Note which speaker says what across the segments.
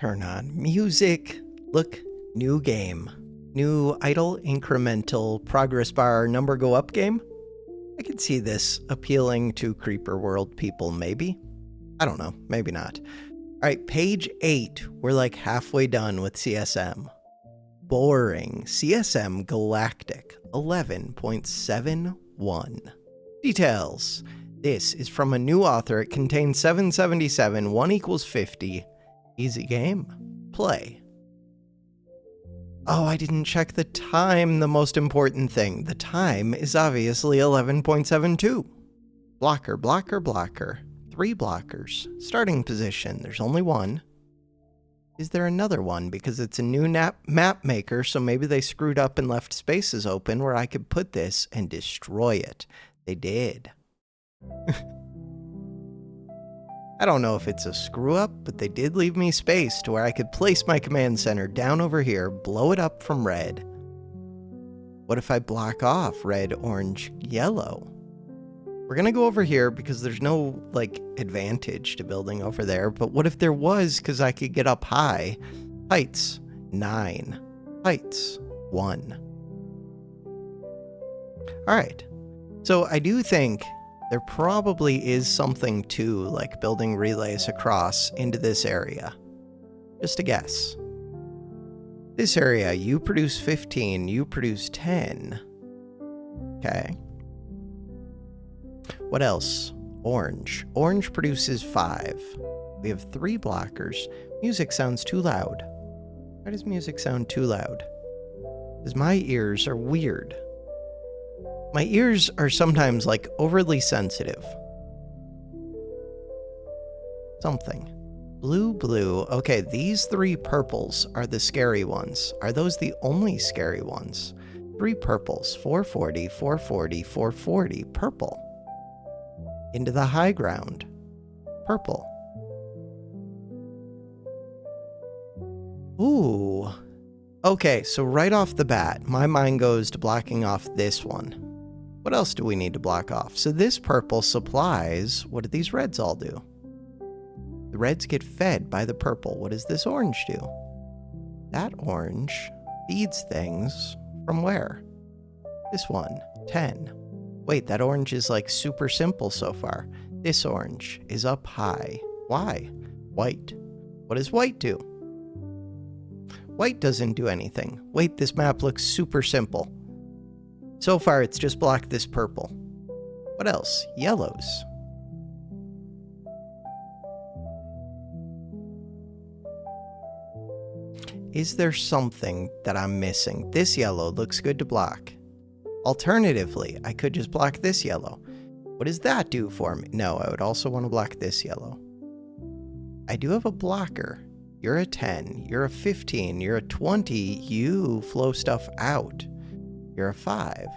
Speaker 1: Turn on music. Look, new game. New idle incremental progress bar number go up game. I could see this appealing to Creeper World people, maybe. I don't know, maybe not. All right, page 8. We're like halfway done with CSM. Boring. CSM Galactic 11.71. Details. This is from a new author. It contains 777, 1 equals 50. Easy game. Play. Oh, I didn't check the time, the most important thing. The time is obviously 11.72. Blocker, blocker, blocker. 3 blockers. Starting position, there's only 1. Is there another one? Because it's a new map maker, so maybe they screwed up and left spaces open where I could put this and destroy it. They did. I don't know if it's a screw up, but they did leave me space to where I could place my command center down over here, blow it up from red. What if I block off red, orange, yellow? We're gonna go over here because there's no, advantage to building over there, but what if there was, because I could get up high? Heights, 9. Heights, 1. Alright, so I do think there probably is something to, building relays across into this area. Just a guess. This area, you produce 15, you produce 10. Okay. What else? Orange. Orange produces 5. We have 3 blockers. Music sounds too loud. Why does music sound too loud? Because my ears are weird. My ears are sometimes, overly sensitive. Something. Blue, blue. Okay, these 3 purples are the scary ones. Are those the only scary ones? 3 purples. 440, 440, 440. Purple. Into the high ground. Purple. Ooh. Okay, so right off the bat, my mind goes to blocking off this one. What else do we need to block off? So this purple supplies, what do these reds all do? The reds get fed by the purple. What does this orange do? That orange feeds things from where? This one, 10. Wait, that orange is super simple so far. This orange is up high. Why? White. What does white do? White doesn't do anything. Wait, this map looks super simple. So far, it's just blocked this purple. What else? Yellows. Is there something that I'm missing? This yellow looks good to block. Alternatively, I could just block this yellow. What does that do for me? No, I would also want to block this yellow. I do have a blocker. You're a 10. You're a 15. You're a 20. You flow stuff out. You're a 5.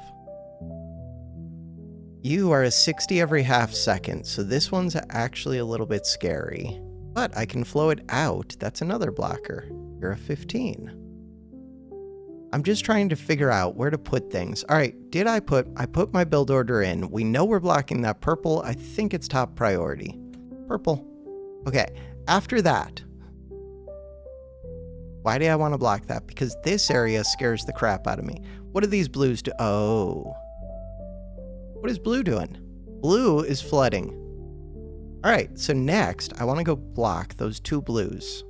Speaker 1: You are a 60 every half second, so this one's actually a little bit scary. But I can flow it out. That's another blocker. You're a 15. I'm just trying to figure out where to put things. All right, I put my build order in. We know we're blocking that purple. I think it's top priority. Purple. Okay, after that, why do I want to block that? Because this area scares the crap out of me. What do these blues do? Oh. What is blue doing? Blue is flooding. All right, so next, I want to go block those 2 blues.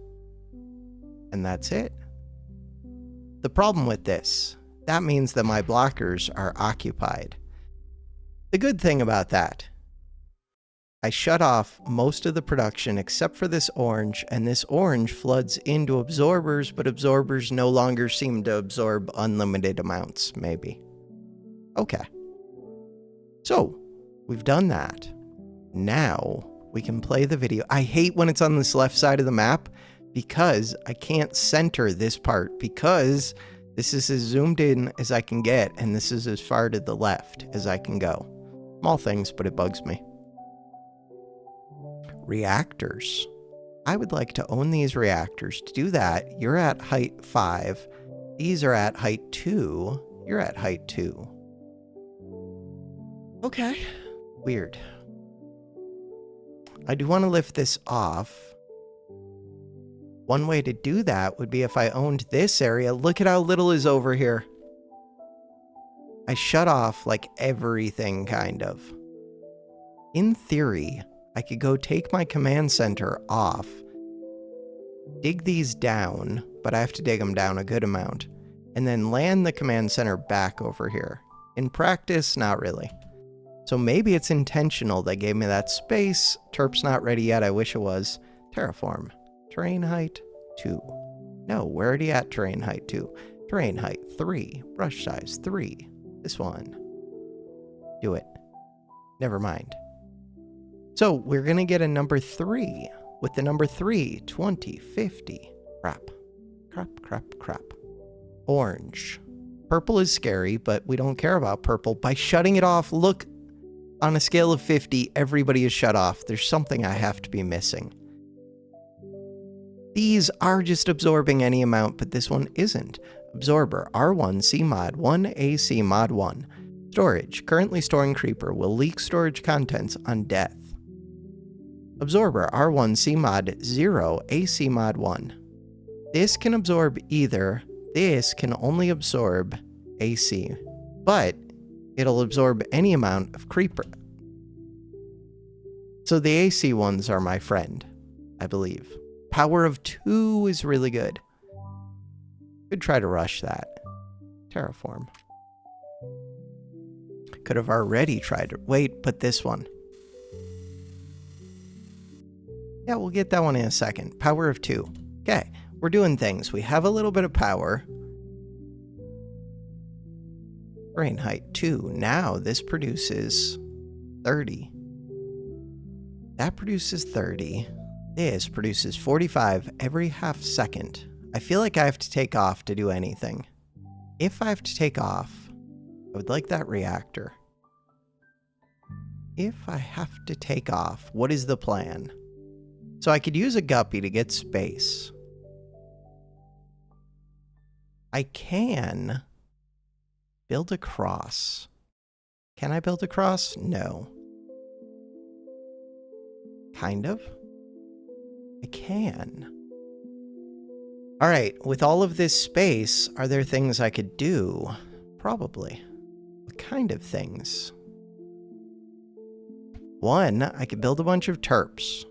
Speaker 1: And that's it. The problem with this, that means that my blockers are occupied. The good thing about that, I shut off most of the production except for this orange, and this orange floods into absorbers, but absorbers no longer seem to absorb unlimited amounts, maybe. Okay. So, we've done that. Now, we can play the video. I hate when it's on this left side of the map because I can't center this part because this is as zoomed in as I can get, and this is as far to the left as I can go. Small things, but it bugs me. Reactors. I would like to own these reactors. To do that, you're at height 5. These are at height 2. You're at height 2. Okay. Weird. I do want to lift this off. One way to do that would be if I owned this area. Look at how little is over here. I shut off like everything, kind of. In theory, I could go take my command center off, dig these down, but I have to dig them down a good amount, and then land the command center back over here. In practice, not really. So maybe it's intentional they gave me that space. Terp's not ready yet, I wish it was. Terraform. Terrain height 2. No, we're already at terrain height 2. Terrain height 3. Brush size 3. This one. Do it. Never mind. So we're going to get a number 3. With the number 3, 20, 50. Crap. Crap, crap, crap. Orange. Purple is scary, but we don't care about purple. By shutting it off, look, on a scale of 50, everybody is shut off. There's something I have to be missing. These are just absorbing any amount, but this one isn't. Absorber, R1, C mod 1, AC mod 1. Storage, currently storing creeper, will leak storage contents on death. Absorber, R1, C mod 0, AC mod 1. This can absorb either. This can only absorb AC, but it'll absorb any amount of creeper. So the AC ones are my friend, I believe. Power of 2 is really good. Could try to rush that. Terraform. Could have already tried to wait, but this one. Yeah, we'll get that one in a second. Power of 2. Okay, we're doing things. We have a little bit of power. Terrain height 2. Now this produces 30. That produces 30. This produces 45 every half second. I feel like I have to take off to do anything. If I have to take off, I would like that reactor. If I have to take off, what is the plan? So I could use a guppy to get space. I can build a cross. Can I build a cross? No. Kind of. I can. All right, with all of this space, are there things I could do? Probably. What kind of things? One, I could build a bunch of terps.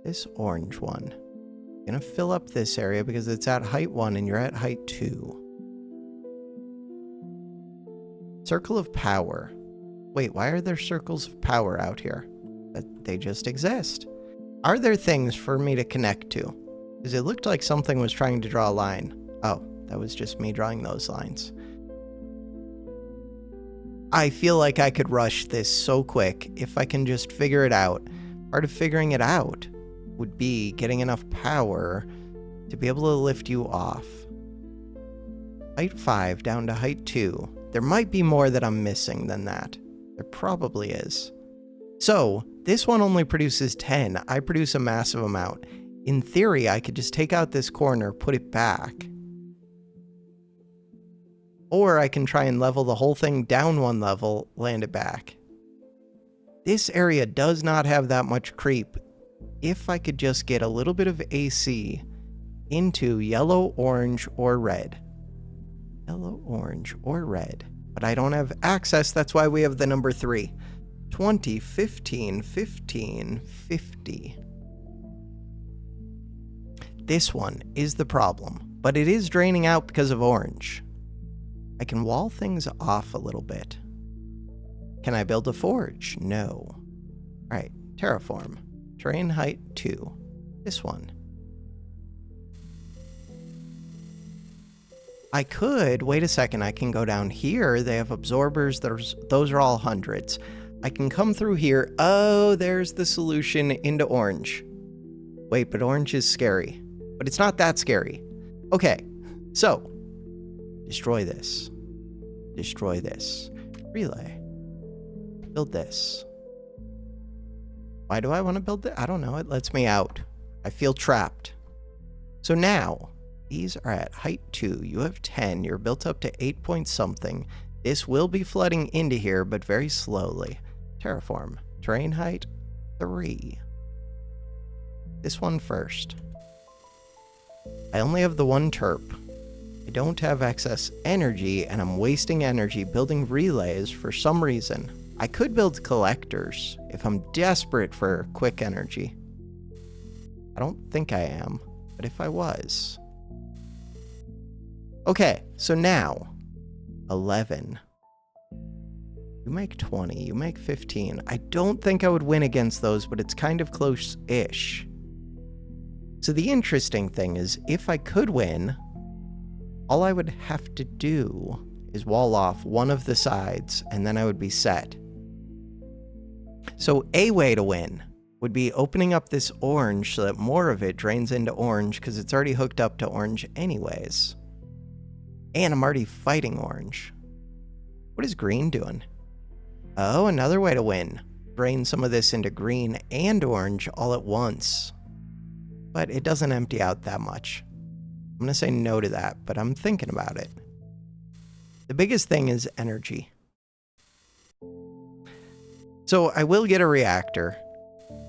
Speaker 1: This orange one. I'm gonna fill up this area because it's at height 1 and you're at height 2. Circle of power. Wait, why are there circles of power out here? They just exist. Are there things for me to connect to? Because it looked like something was trying to draw a line. Oh, that was just me drawing those lines. I feel like I could rush this so quick if I can just figure it out. Part of figuring it out would be getting enough power to be able to lift you off. Height 5 down to height 2. There might be more that I'm missing than that. There probably is. So, this one only produces 10. I produce a massive amount. In theory, I could just take out this corner, put it back. Or I can try and level the whole thing down 1 level, land it back. This area does not have that much creep. If I could just get a little bit of AC into yellow, orange, or red. Yellow, orange, or red. But I don't have access, that's why we have the number 3. 20, 15, 15, 50. This one is the problem, but it is draining out because of orange. I can wall things off a little bit. Can I build a forge? No. Alright, terraform. Terrain height 2. This one. I could, wait a second, I can go down here. They have absorbers, those are all hundreds. I can come through here. Oh, there's the solution into orange. Wait, but orange is scary. But it's not that scary. Okay, so destroy this. Destroy this. Relay. Build this. Why do I want to build it? I don't know. It lets me out. I feel trapped. So now, these are at height 2. You have 10. You're built up to 8 point something. This will be flooding into here, but very slowly. Terraform. Terrain height 3. This one first. I only have the 1 terp. I don't have excess energy, and I'm wasting energy building relays for some reason. I could build collectors if I'm desperate for quick energy. I don't think I am, but if I was. Okay, so now, 11. You make 20, you make 15. I don't think I would win against those, but it's kind of close-ish. So the interesting thing is, if I could win, all I would have to do is wall off one of the sides, and then I would be set. So a way to win would be opening up this orange so that more of it drains into orange, because it's already hooked up to orange anyways. And I'm already fighting orange. What is green doing? Oh, another way to win. Drain some of this into green and orange all at once. But it doesn't empty out that much. I'm going to say no to that, but I'm thinking about it. The biggest thing is energy. So I will get a reactor.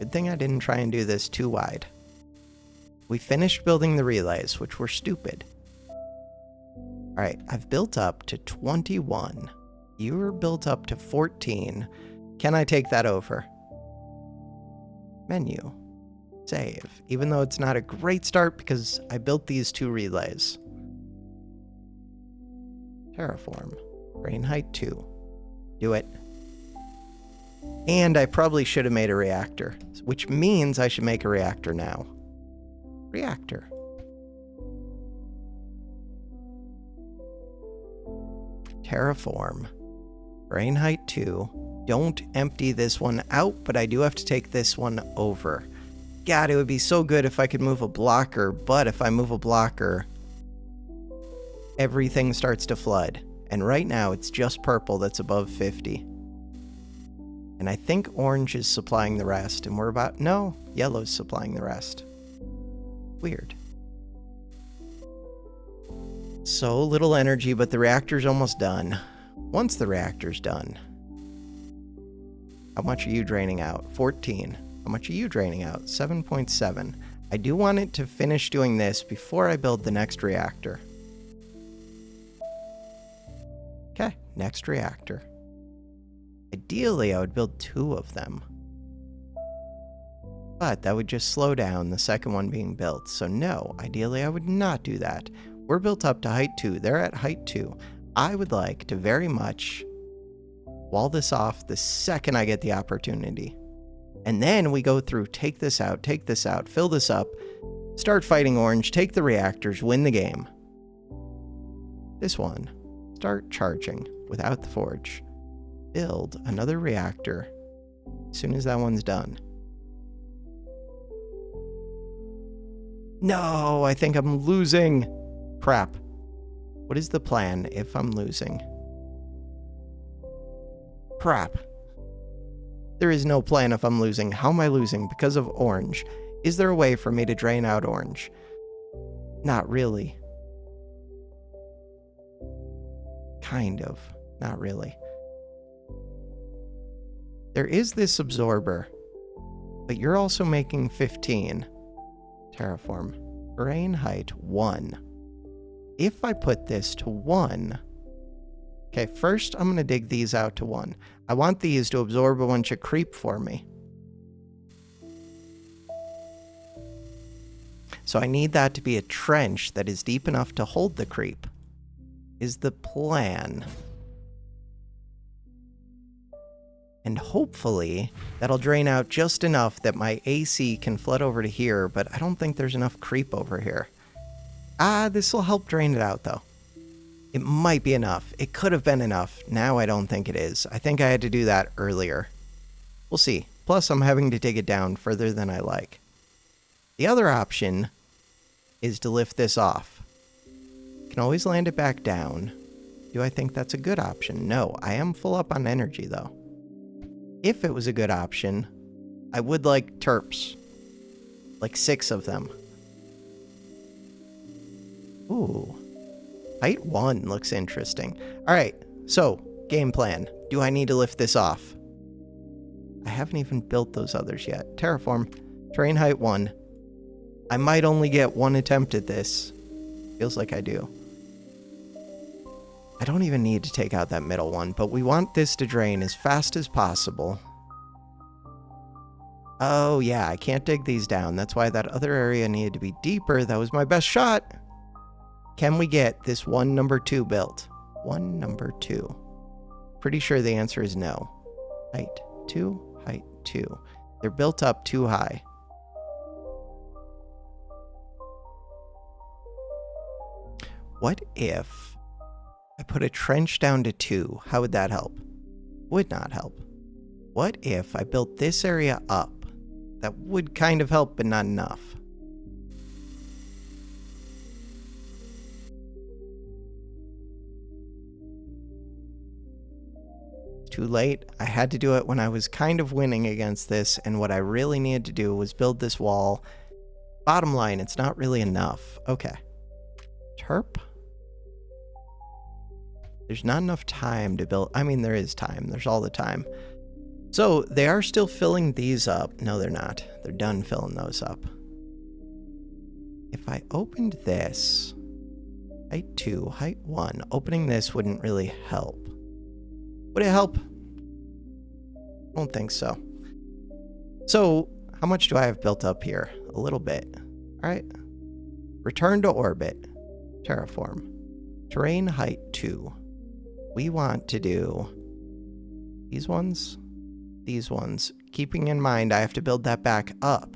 Speaker 1: Good thing I didn't try and do this too wide. We finished building the relays, which were stupid. Alright, I've built up to 21. You were built up to 14. Can I take that over? Menu. Save. Even though it's not a great start because I built these 2 relays. Terraform. Brain height 2. Do it. And I probably should have made a reactor, which means I should make a reactor now. Reactor. Terraform. Brain height 2. Don't empty this one out, but I do have to take this one over. God, it would be so good if I could move a blocker, but if I move a blocker, everything starts to flood. And right now, it's just purple that's above 50. And I think orange is supplying the rest, and we're about... No, yellow's supplying the rest. Weird. So little energy, but the reactor's almost done. Once the reactor's done... How much are you draining out? 14. How much are you draining out? 7.7. I do want it to finish doing this before I build the next reactor. Okay, next reactor. Ideally, I would build 2 of them. But that would just slow down the second one being built. So no, ideally I would not do that. We're built up to height 2. They're at height 2. I would like to very much wall this off the second I get the opportunity. And then we go through, take this out, fill this up, start fighting orange, take the reactors, win the game. This one, start charging without the forge. Build another reactor as soon as that one's done. No, I think I'm losing. Crap. What is the plan if I'm losing? Crap. There is no plan if I'm losing. How am I losing? Because of orange. Is there a way for me to drain out orange? Not really. Kind of. Not really. There is this absorber, but you're also making 15. Terraform. Brain height 1. If I put this to 1... Okay, first I'm going to dig these out to 1. I want these to absorb a bunch of creep for me. So I need that to be a trench that is deep enough to hold the creep. Is the plan. And hopefully that'll drain out just enough that my AC can flood over to here, but I don't think there's enough creep over here. This will help drain it out though. It might be enough. It could have been enough. Now I don't think it is. I think I had to do that earlier. We'll see. Plus I'm having to dig it down further than I like. The other option is to lift this off. Can always land it back down. Do I think that's a good option? No, I am full up on energy though. If it was a good option, I would like terps. Like 6 of them. Ooh. Height 1 looks interesting. Alright, so, game plan. Do I need to lift this off? I haven't even built those others yet. Terraform. Terrain height 1. I might only get one attempt at this. Feels like I do. I don't even need to take out that middle one, but we want this to drain as fast as possible. Oh yeah, I can't dig these down. That's why that other area needed to be deeper. That was my best shot. Can we get this one number 2 built? One number 2. Pretty sure the answer is no. Height 2, height 2. They're built up too high. What if I put a trench down to 2? How would that help? Would not help. What if I built this area up? That would kind of help, but not enough. Too late. I had to do it when I was kind of winning against this, and what I really needed to do was build this wall. Bottom line, it's not really enough. Okay. Terp. There's not enough time to build. I mean, there is time. There's all the time. So they are still filling these up. No, they're not. They're done filling those up. If I opened this, height 2, height 1, opening this wouldn't really help. Would it help? I don't think so. So how much do I have built up here? A little bit. All right. Return to orbit. Terraform. Terrain height 2. We want to do these ones, keeping in mind I have to build that back up.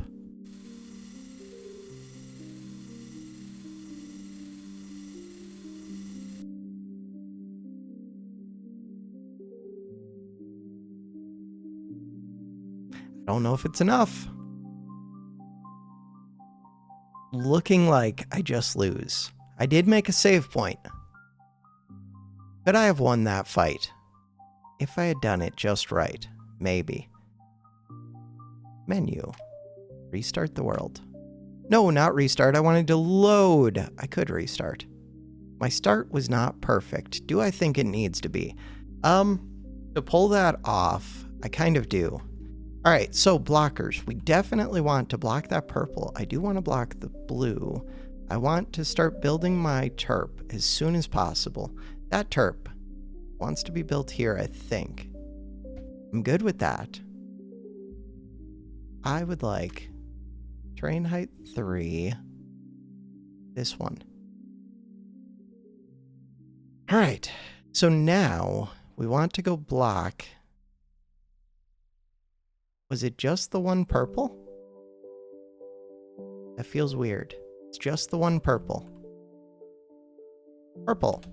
Speaker 1: I don't know if it's enough. Looking like I just lose. I did make a save point. Could I have won that fight? If I had done it just right. Maybe. Menu. Restart the world. No, not restart. I wanted to load. I could restart. My start was not perfect. Do I think it needs to be? To pull that off, I kind of do. All right, so blockers. We definitely want to block that purple. I do want to block the blue. I want to start building my terp as soon as possible. That terp wants to be built here, I think. I'm good with that. I would like terrain height 3. This one. All right, so now we want to go block. Was it just the one purple? That feels weird. It's just the one purple. Purple.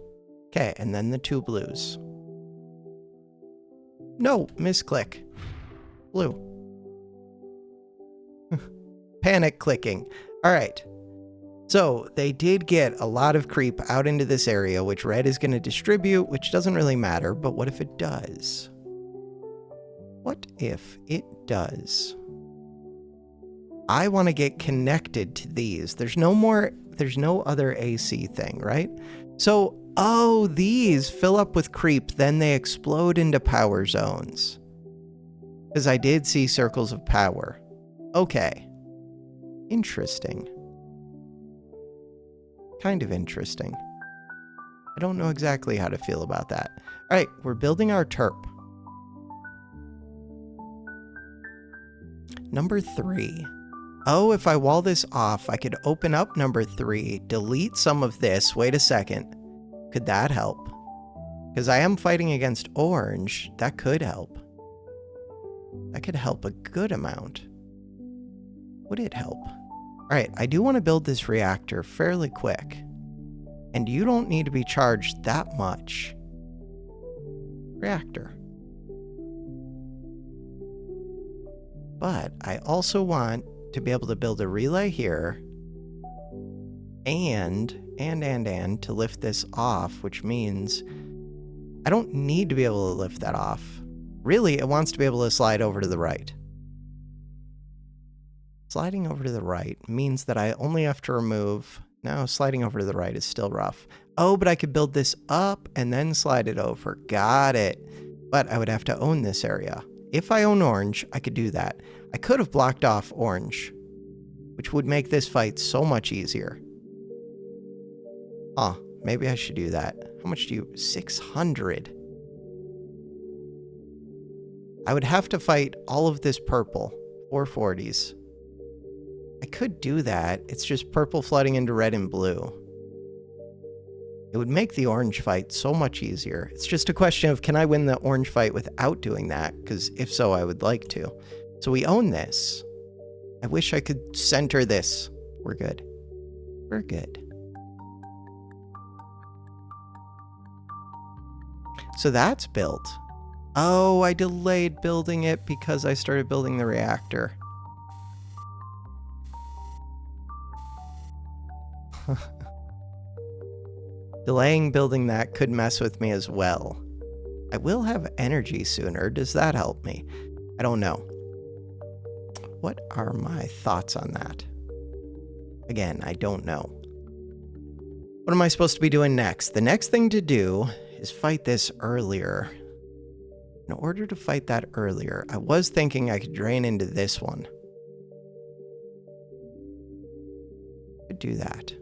Speaker 1: Okay, and then the 2 blues. No, misclick. Blue. Panic clicking. All right. So they did get a lot of creep out into this area, which red is going to distribute, which doesn't really matter. But what if it does? What if it does? I want to get connected to these. There's no other AC thing, right? So, oh, these fill up with creep, then they explode into power zones. Because I did see circles of power. Okay. Interesting. Kind of interesting. I don't know exactly how to feel about that. All right, we're building our terp. Number 3. Oh, if I wall this off, I could open up number 3, delete some of this. Wait a second. Could that help? Because I am fighting against orange. That could help. That could help a good amount. Would it help? All right, I do want to build this reactor fairly quick. And you don't need to be charged that much. Reactor. But I also want to be able to build a relay here and to lift this off, which means I don't need to be able to lift that off. Really, it wants to be able to slide over to the right. Sliding over to the right means that I only have to remove... No, sliding over to the right is still rough. Oh, but I could build this up and then slide it over. Got it. But I would have to own this area. If I own orange, I could do that. I could have blocked off orange, which would make this fight so much easier. Huh, maybe I should do that. How much do you... 600. I would have to fight all of this purple. 440s. I could do that. It's just purple flooding into red and blue. It would make the orange fight so much easier. It's just a question of, can I win the orange fight without doing that? Because if so, I would like to. So we own this. I wish I could center this. We're good. We're good. So that's built. Oh, I delayed building it because I started building the reactor. Delaying building that could mess with me as well. I will have energy sooner. Does that help me? I don't know. What are my thoughts on that? Again, I don't know. What am I supposed to be doing next? The next thing to do is fight this earlier. In order to fight that earlier, I was thinking I could drain into this one. Could do that.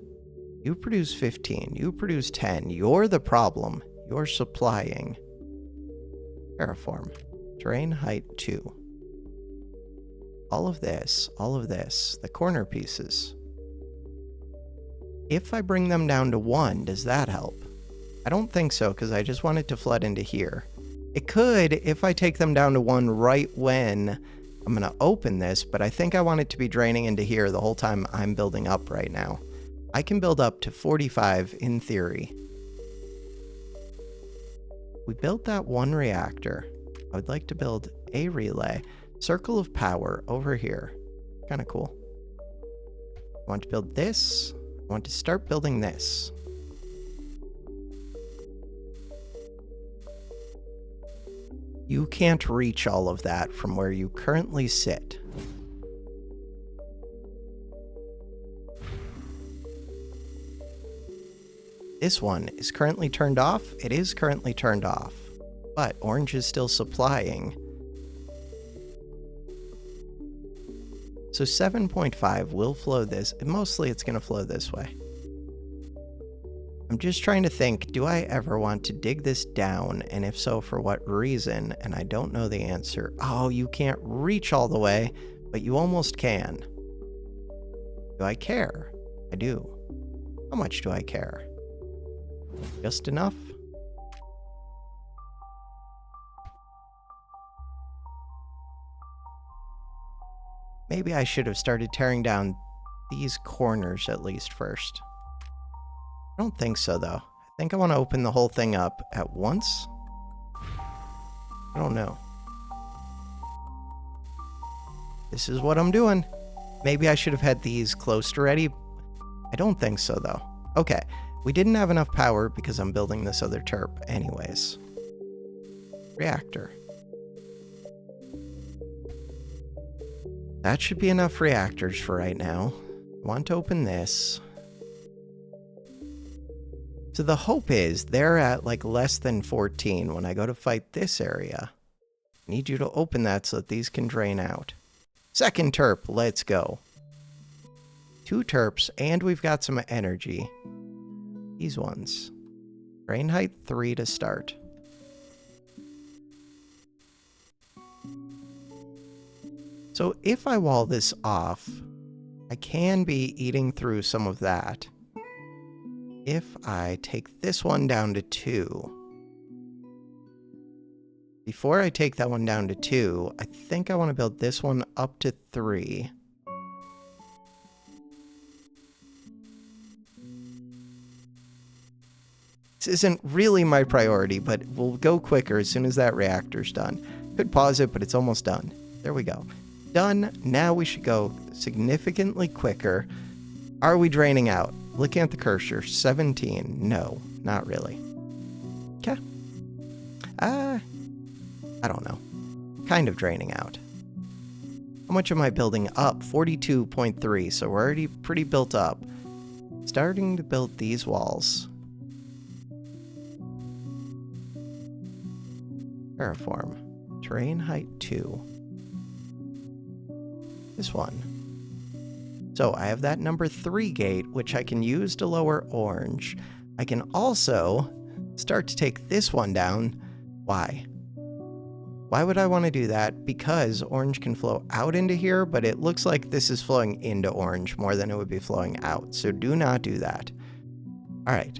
Speaker 1: You produce 15. You produce 10. You're the problem. You're supplying. Terraform. Terrain height 2. All of this. The corner pieces. If I bring them down to 1, does that help? I don't think so, because I just want it to flood into here. It could if I take them down to 1 right when I'm going to open this, but I think I want it to be draining into here the whole time I'm building up right now. I can build up to 45 in theory. We built that 1 reactor. I would like to build a relay. Circle of power over here. Kind of cool. I want to build this. I want to start building this. You can't reach all of that from where you currently sit. This one is currently turned off. It is currently turned off, but orange is still supplying. So 7.5 will flow this. Mostly it's going to flow this way. I'm just trying to think, do I ever want to dig this down? And if so, for what reason? And I don't know the answer. Oh, you can't reach all the way, but you almost can. Do I care? I do. How much do I care? Just enough? Maybe I should have started tearing down these corners at least first. I don't think so, though. I think I want to open the whole thing up at once. I don't know. This is what I'm doing. Maybe I should have had these close already. I don't think so, though. Okay. We didn't have enough power because I'm building this other terp anyways. Reactor. That should be enough reactors for right now. I want to open this. So the hope is they're at like less than 14 when I go to fight this area. I need you to open that so that these can drain out. Second terp, let's go. 2 terps, and we've got some energy. These ones. Drain height 3 to start. So if I wall this off, I can be eating through some of that. If I take this one down to 2. Before I take that one down to 2, I think I want to build this one up to 3. This isn't really my priority, but we'll go quicker as soon as that reactor's done. Could pause it, but it's almost done. There we go. Done. Now we should go significantly quicker. Are we draining out? Looking at the cursor, 17. No, not really. Okay. I don't know. Kind of draining out. How much am I building up? 42.3, so we're already pretty built up. Starting to build these walls. Terraform. Terrain height 2. This one. So I have that number 3 gate, which I can use to lower orange. I can also start to take this one down. Why? Why would I want to do that? Because orange can flow out into here, but it looks like this is flowing into orange more than it would be flowing out. So do not do that. All right.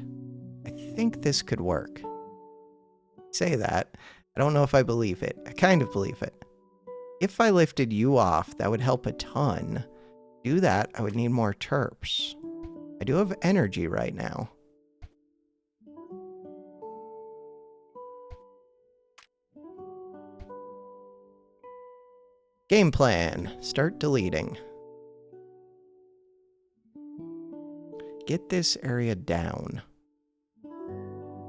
Speaker 1: I think this could work. Say that. I don't know if I believe it. I kind of believe it. If I lifted you off, that would help a ton. To do that, I would need more terps. I do have energy right now. Game plan. Start deleting. Get this area down.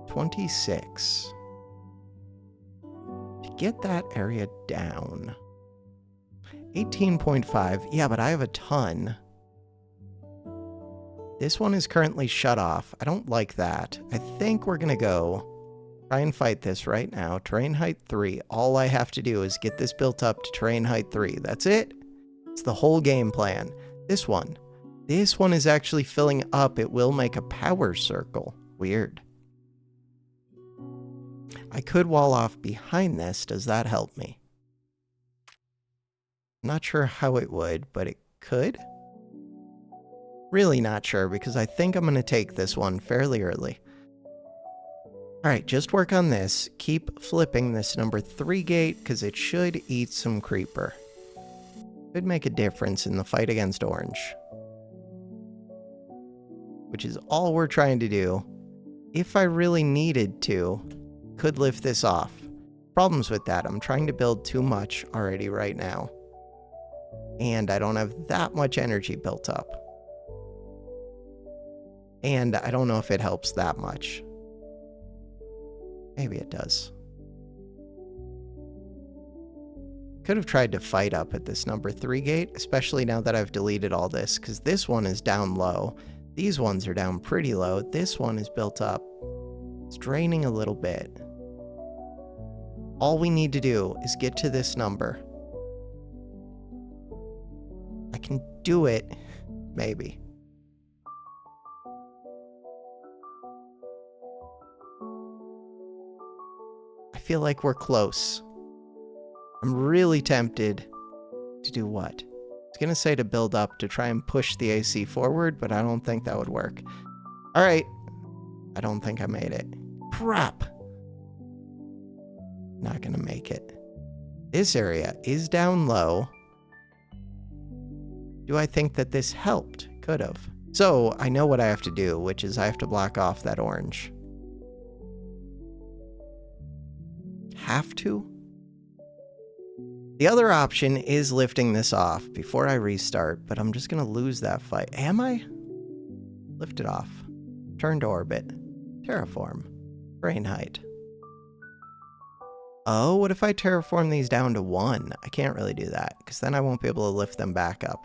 Speaker 1: 26. To get that area down. 18.5. Yeah, but I have a ton. This one is currently shut off. I don't like that. I think we're going to go try and fight this right now. Terrain height 3. All I have to do is get this built up to terrain height 3. That's it. It's the whole game plan. This one. This one is actually filling up. It will make a power circle. Weird. I could wall off behind this. Does that help me? I'm not sure how it would, but it could. Really not sure, because I think I'm going to take this one fairly early. Alright, just work on this. Keep flipping this number 3 gate, because it should eat some creeper. Could make a difference in the fight against orange. Which is all we're trying to do. If I really needed to, could lift this off. Problems with that. I'm trying to build too much already right now. And I don't have that much energy built up. And I don't know if it helps that much. Maybe it does. Could have tried to fight up at this number 3 gate, especially now that I've deleted all this, because this one is down low. These ones are down pretty low. This one is built up. It's draining a little bit. All we need to do is get to this number. I can do it, maybe. I feel like we're close. I'm really tempted to do what? I was going to say to build up to try and push the AC forward, but I don't think that would work. All right. I don't think I made it. Crap. Not going to make it. This area is down low. Do I think that this helped? Could have. So I know what I have to do, which is I have to block off that orange. Have to? The other option is lifting this off before I restart, but I'm just going to lose that fight. Am I? Lift it off. Turn to orbit. Terraform. Terrain height. Oh, what if I terraform these down to 1? I can't really do that, because then I won't be able to lift them back up.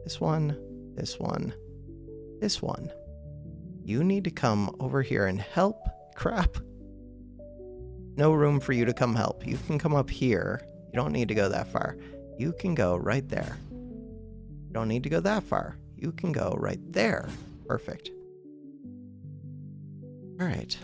Speaker 1: This one, this one, this one. You need to come over here and help. Crap. No room for you to come help. You can come up here. You don't need to go that far. You can go right there. You don't need to go that far. You can go right there. Perfect. All right.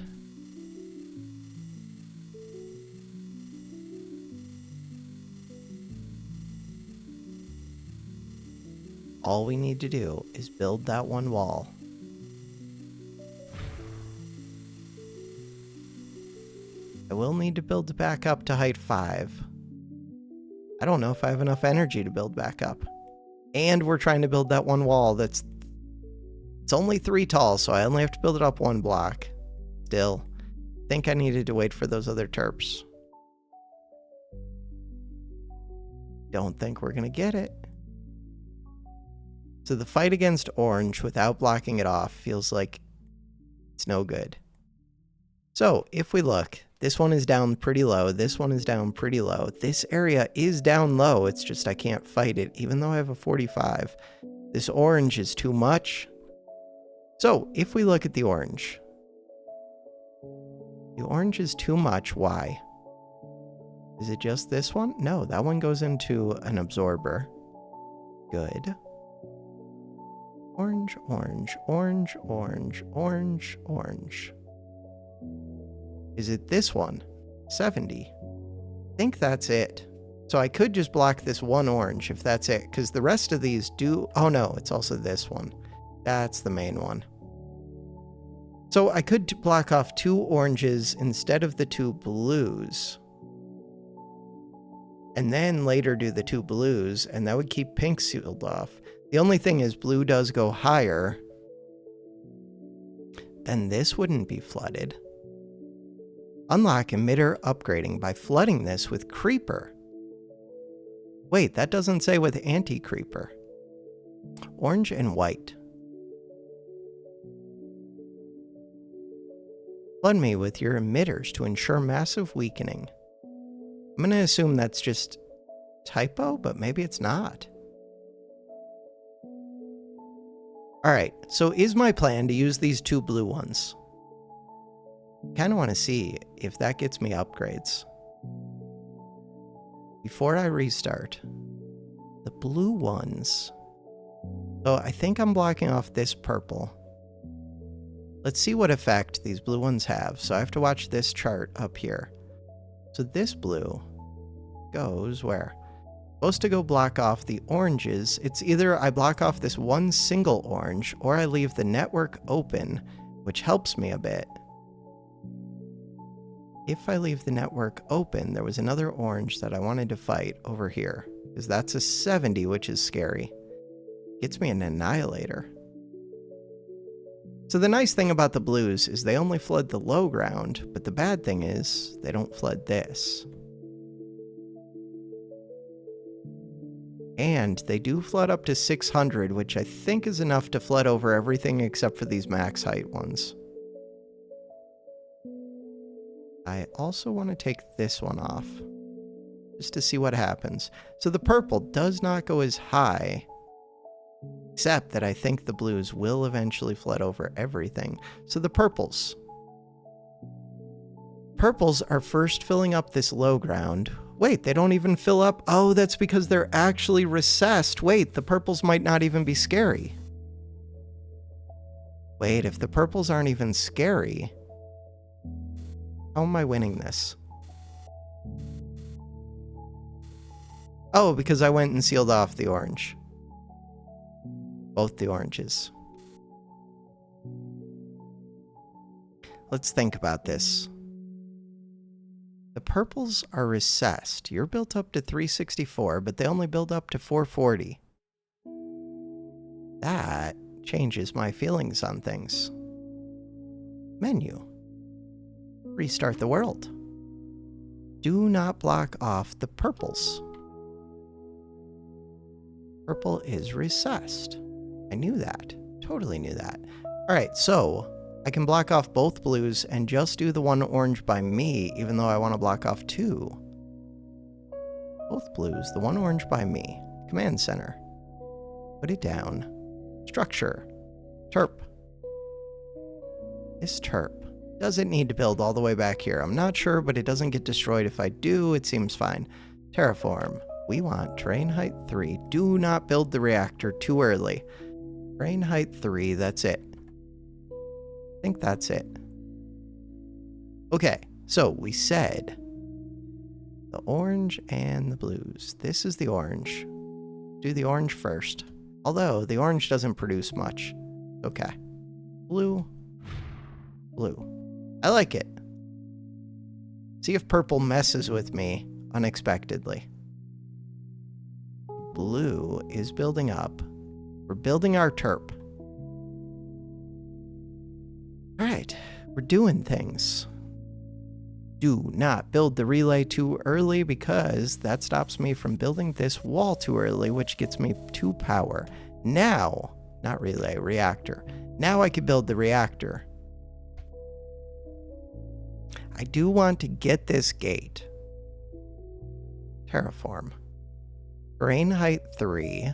Speaker 1: All we need to do is build that one wall. I will need to build back up to height 5. I don't know if I have enough energy to build back up. And we're trying to build that one wall it's only 3 tall, so I only have to build it up 1 block. Still, I think I needed to wait for those other terps. Don't think we're gonna get it. So the fight against orange without blocking it off feels like it's no good. So if we look, this one is down pretty low. This one is down pretty low. This area is down low. It's just I can't fight it, even though I have a 45. This orange is too much. So if we look at the orange is too much. Why? Is it just this one? No, that one goes into an absorber. Good. Orange, orange, orange, orange, orange, orange. Is it this one? 70. I think that's it. So I could just block this one orange if that's it, because the rest of these do... Oh no, it's also this one. That's the main one. So I could block off 2 oranges instead of the 2 blues. And then later do the 2 blues, and that would keep pink sealed off. The only thing is blue does go higher. Then this wouldn't be flooded. Unlock emitter upgrading by flooding this with creeper. Wait, that doesn't say with anti-creeper. Orange and white. Flood me with your emitters to ensure massive weakening. I'm going to assume that's just typo, but maybe it's not. Alright, so is my plan to use these 2 blue ones? Kind of want to see if that gets me upgrades. Before I restart, the blue ones. So I think I'm blocking off this purple. Let's see what effect these blue ones have. So I have to watch this chart up here. So this blue goes where? Supposed to go block off the oranges. It's either I block off this one single orange or I leave the network open, which helps me a bit. If I leave the network open, there was another orange that I wanted to fight over here, because that's a 70, which is scary. Gets me an annihilator. So the nice thing about the blues is they only flood the low ground, but the bad thing is they don't flood this. And they do flood up to 600, which I think is enough to flood over everything except for these max height ones. I also want to take this one off, just to see what happens. So the purple does not go as high, except that I think the blues will eventually flood over everything. So the purples. Purples are first filling up this low ground. Wait, they don't even fill up? Oh, that's because they're actually recessed. Wait, the purples might not even be scary. Wait, if the purples aren't even scary... How am I winning this? Oh, because I went and sealed off the orange. Both the oranges. Let's think about this. The purples are recessed. You're built up to 364, but they only build up to 440. That changes my feelings on things. Menu. Restart the world. Do not block off the purples. Purple is recessed. I knew that. Totally knew that. Alright, so I can block off both blues and just do the one orange by me, even though I want to block off 2. Both blues, the one orange by me. Command center. Put it down. Structure. Terp. This terp. Does it need to build all the way back here? I'm not sure, but it doesn't get destroyed if I do. It seems fine. Terraform. We want terrain height 3. Do not build the reactor too early. Terrain height 3, that's it. I think that's it. Okay, so we said the orange and the blues. This is the orange. Do the orange first. Although, the orange doesn't produce much. Okay. Blue. Blue. I like it. See if purple messes with me unexpectedly. Blue is building up. We're building our terp. Alright, we're doing things. Do not build the relay too early because that stops me from building this wall too early, which gets me 2 power. Now, not relay, reactor. Now I can build the reactor. I do want to get this gate. Terraform. Terrain height 3.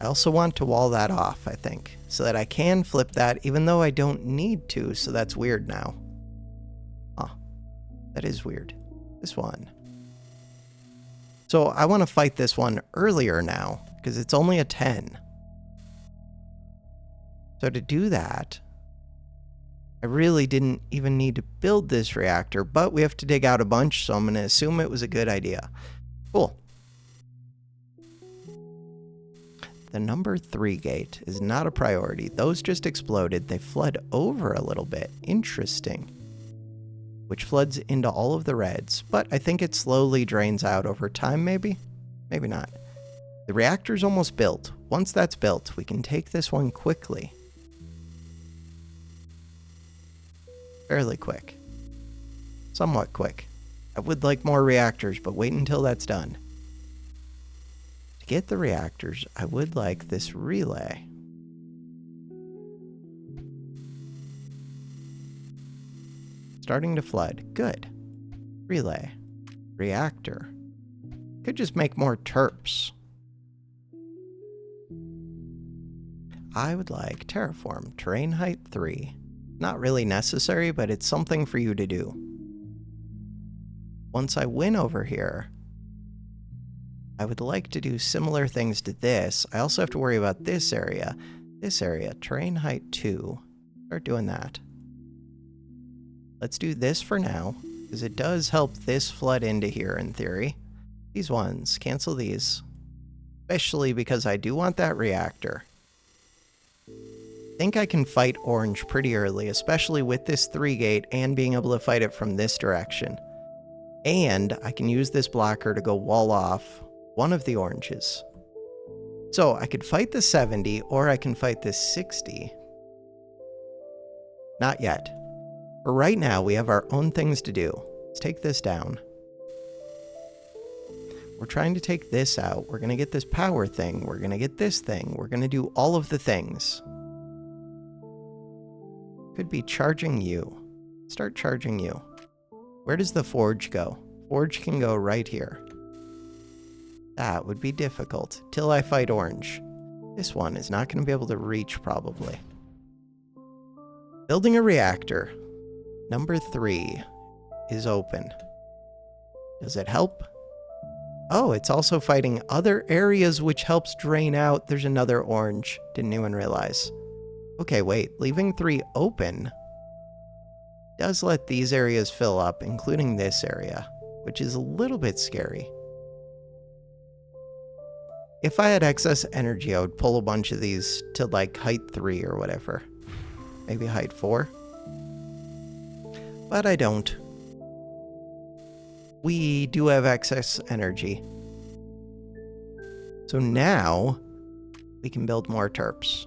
Speaker 1: I also want to wall that off, I think, so that I can flip that even though I don't need to, so that's weird now. Huh. That is weird. This one. So I want to fight this one earlier now, because it's only a 10. So to do that, I really didn't even need to build this reactor, but we have to dig out a bunch, so I'm going to assume it was a good idea. Cool. The number 3 gate is not a priority. Those just exploded. They flood over a little bit. Interesting. Which floods into all of the reds, but I think it slowly drains out over time, maybe? Maybe not. The reactor's almost built. Once that's built, we can take this one quickly. Fairly quick. Somewhat quick. I would like more reactors, but wait until that's done. To get the reactors, I would like this relay. Starting to flood. Good. Relay. Reactor. Could just make more terps. I would like terraform. Terrain height 3. Not really necessary, but it's something for you to do. Once I win over here, I would like to do similar things to this. I also have to worry about this area. This area. Terrain height 2. Start doing that. Let's do this for now, because it does help this flood into here in theory. These ones, cancel these. Especially because I do want that reactor. I think I can fight orange pretty early, especially with this 3 gate and being able to fight it from this direction. And I can use this blocker to go wall off one of the oranges. So I could fight the 70 or I can fight this 60. Not yet. For right now, we have our own things to do. Let's take this down. We're trying to take this out. We're going to get this power thing. We're going to get this thing. We're going to do all of the things. Could be charging you. Start charging you. Where does the forge go? Forge can go right here. That would be difficult till I fight orange. This one is not going to be able to reach probably. Building a reactor. Number 3 is open. Does it help? Oh, it's also fighting other areas, which helps drain out. There's another orange. Didn't even realize. Okay, wait. Leaving 3 open does let these areas fill up, including this area, which is a little bit scary. If I had excess energy, I would pull a bunch of these to like height 3 or whatever. Maybe height 4. But I don't. We do have excess energy. So now we can build more terps.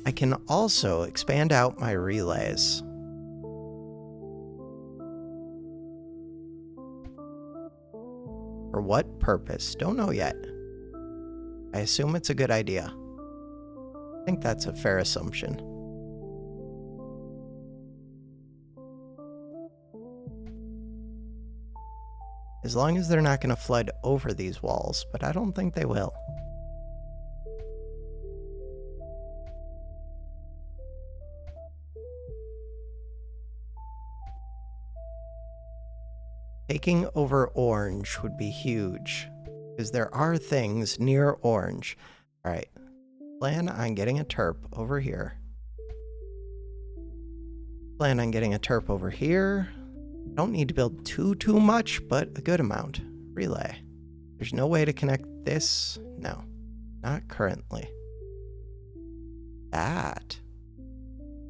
Speaker 1: I can also expand out my relays. For what purpose? Don't know yet. I assume it's a good idea. I think that's a fair assumption. As long as they're not going to flood over these walls, but I don't think they will. Taking over orange would be huge, because there are things near orange. All right, plan on getting a terp over here. Plan on getting a terp over here. Don't need to build too much, but a good amount. Relay. There's no way to connect this. No, not currently. That.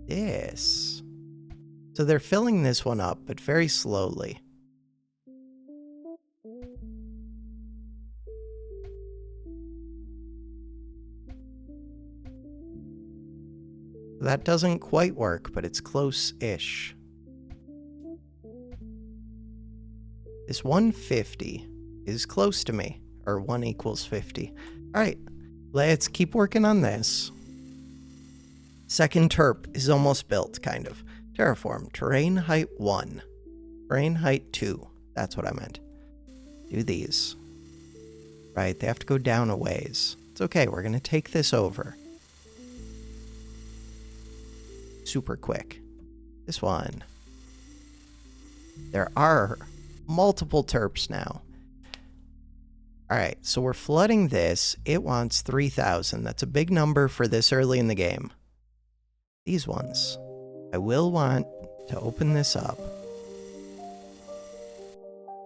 Speaker 1: This. So they're filling this one up, but very slowly. That doesn't quite work, but it's close-ish. This 150 is close to me, or 1 equals 50. All right, let's keep working on this. Second terp is almost built, kind of. Terraform, terrain height 1, terrain height 2. That's what I meant. Do these. Right, they have to go down a ways. It's okay, we're going to take this over. Super quick. This one. There are multiple terps now. Alright, so we're flooding this. It wants 3,000. That's a big number for this early in the game. These ones. I will want to open this up.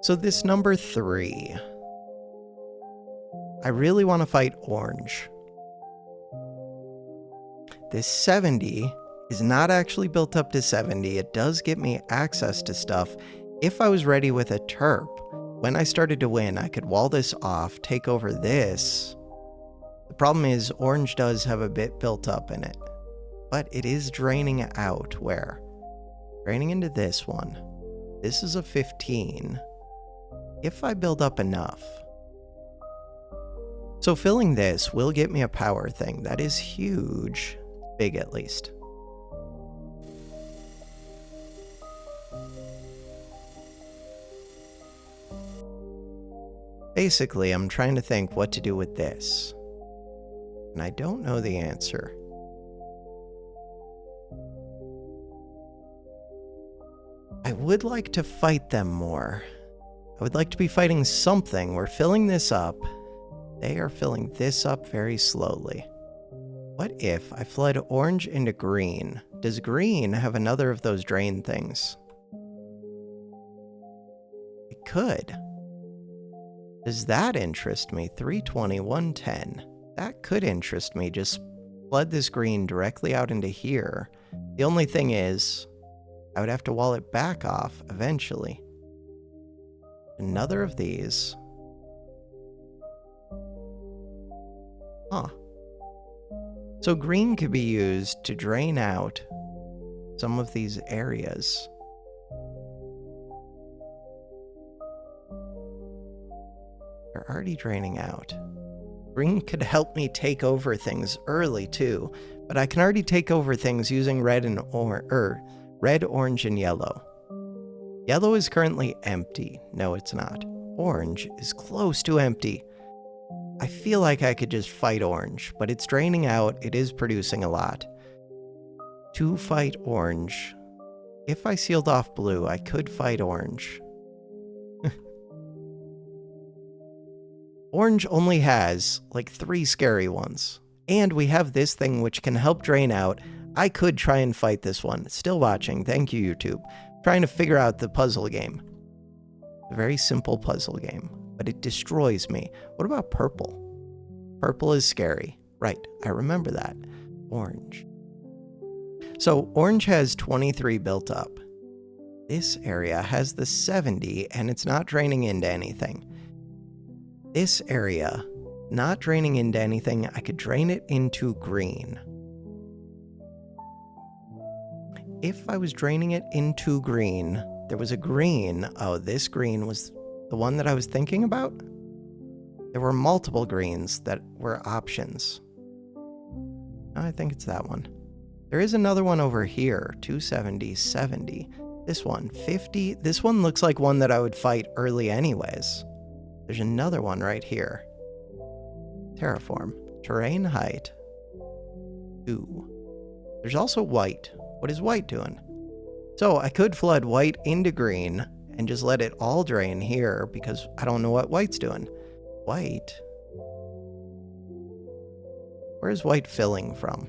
Speaker 1: So this number 3. I really want to fight orange. This 70 is not actually built up to 70. It does get me access to stuff. If I was ready with a terp, when I started to win, I could wall this off, take over this. The problem is orange does have a bit built up in it, but it is draining out where? Draining into this one. This is a 15. If I build up enough. So filling this will get me a power thing. That is huge. Big at least. Basically, I'm trying to think what to do with this. And I don't know the answer. I would like to fight them more. I would like to be fighting something. We're filling this up. They are filling this up very slowly. What if I flood orange into green? Does green have another of those drain things? It could. Does that interest me? 320, 110. That could interest me. Just flood this green directly out into here. The only thing is, I would have to wall it back off eventually. Another of these. Huh. So green could be used to drain out some of these areas. They're already draining out. Green could help me take over things early too, but I can already take over things using red, orange, and yellow. Yellow is currently empty. No, it's not. Orange is close to empty. I feel like I could just fight orange, but it's draining out. It is producing a lot. To fight orange, if I sealed off blue, I could fight orange. Orange only has like 3 scary ones. And we have this thing which can help drain out. I could try and fight this one. Still watching. Thank you, YouTube. Trying to figure out the puzzle game. A very simple puzzle game, but it destroys me. What about purple? Purple is scary. Right, I remember that. Orange. So orange has 23 built up. This area has the 70 and it's not draining into anything. This area, not draining into anything, I could drain it into green. If I was draining it into green, there was a green. Oh, this green was the one that I was thinking about? There were multiple greens that were options. I think it's that one. There is another one over here, 270, 70. This one, 50. This one looks like one that I would fight early anyways. There's another one right here. Terraform. Terrain height. 2. There's also white. What is white doing? So I could flood white into green and just let it all drain here because I don't know what white's doing. White? Where is white filling from?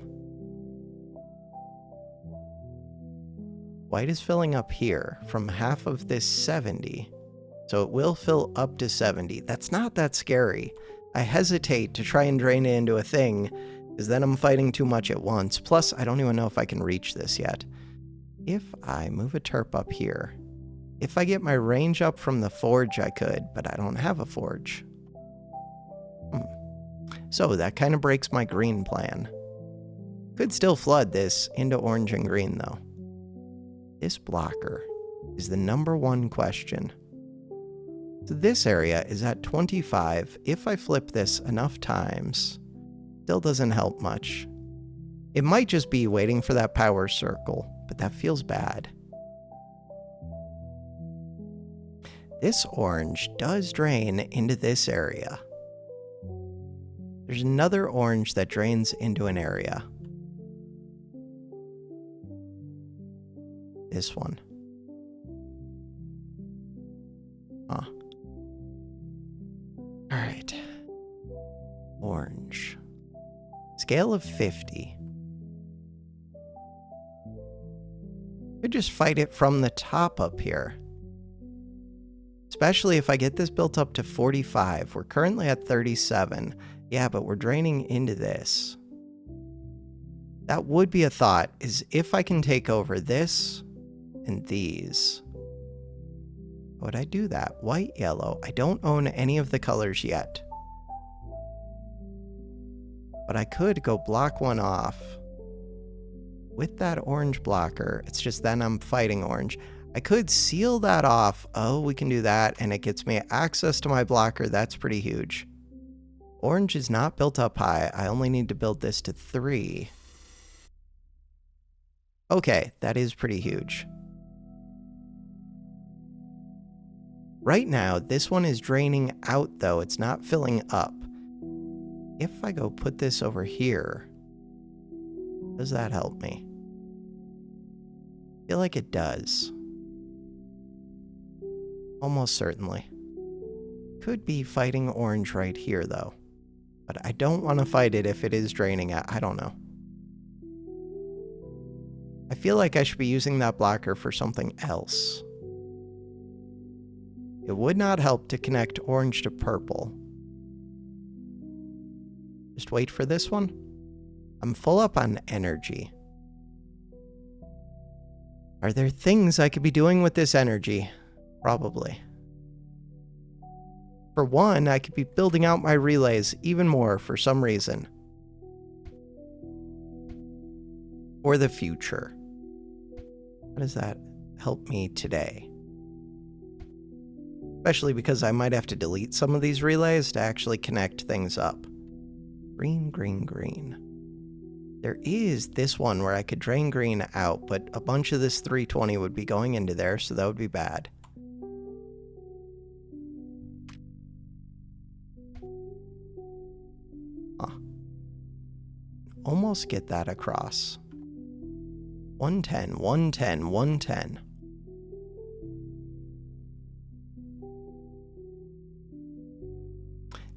Speaker 1: White is filling up here from half of this 70. So it will fill up to 70. That's not that scary. I hesitate to try and drain it into a thing, because then I'm fighting too much at once. Plus, I don't even know if I can reach this yet. If I move a terp up here, if I get my range up from the forge, I could, but I don't have a forge. So that kind of breaks my green plan. Could still flood this into orange and green, though. This blocker is the #1 question. So this area is at 25. If I flip this enough times, still doesn't help much. It might just be waiting for that power circle, but that feels bad. This orange does drain into this area. There's another orange that drains into an area. This one. Huh. All right. Orange. Scale of 50. Could just fight it from the top up here. Especially if I get this built up to 45. We're currently at 37. Yeah, but we're draining into this. That would be a thought, is if I can take over this and these. Would I do that? White, yellow. I don't own any of the colors yet. But I could go block one off with that orange blocker. It's just then I'm fighting orange. I could seal that off. Oh, we can do that, and it gets me access to my blocker. That's pretty huge. Orange is not built up high. I only need to build this to 3. Okay, that is pretty huge. Right now, this one is draining out, though. It's not filling up. If I go put this over here, does that help me? I feel like it does. Almost certainly. Could be fighting orange right here, though. But I don't want to fight it if it is draining out. I don't know. I feel like I should be using that blocker for something else. It would not help to connect orange to purple. Just wait for this one. I'm full up on energy. Are there things I could be doing with this energy? Probably. For one, I could be building out my relays even more for some reason. For the future. How does that help me today? Especially because I might have to delete some of these relays to actually connect things up. Green, green, green. There is this one where I could drain green out, but a bunch of this 320 would be going into there, so that would be bad. Huh. Almost get that across. 110, 110, 110.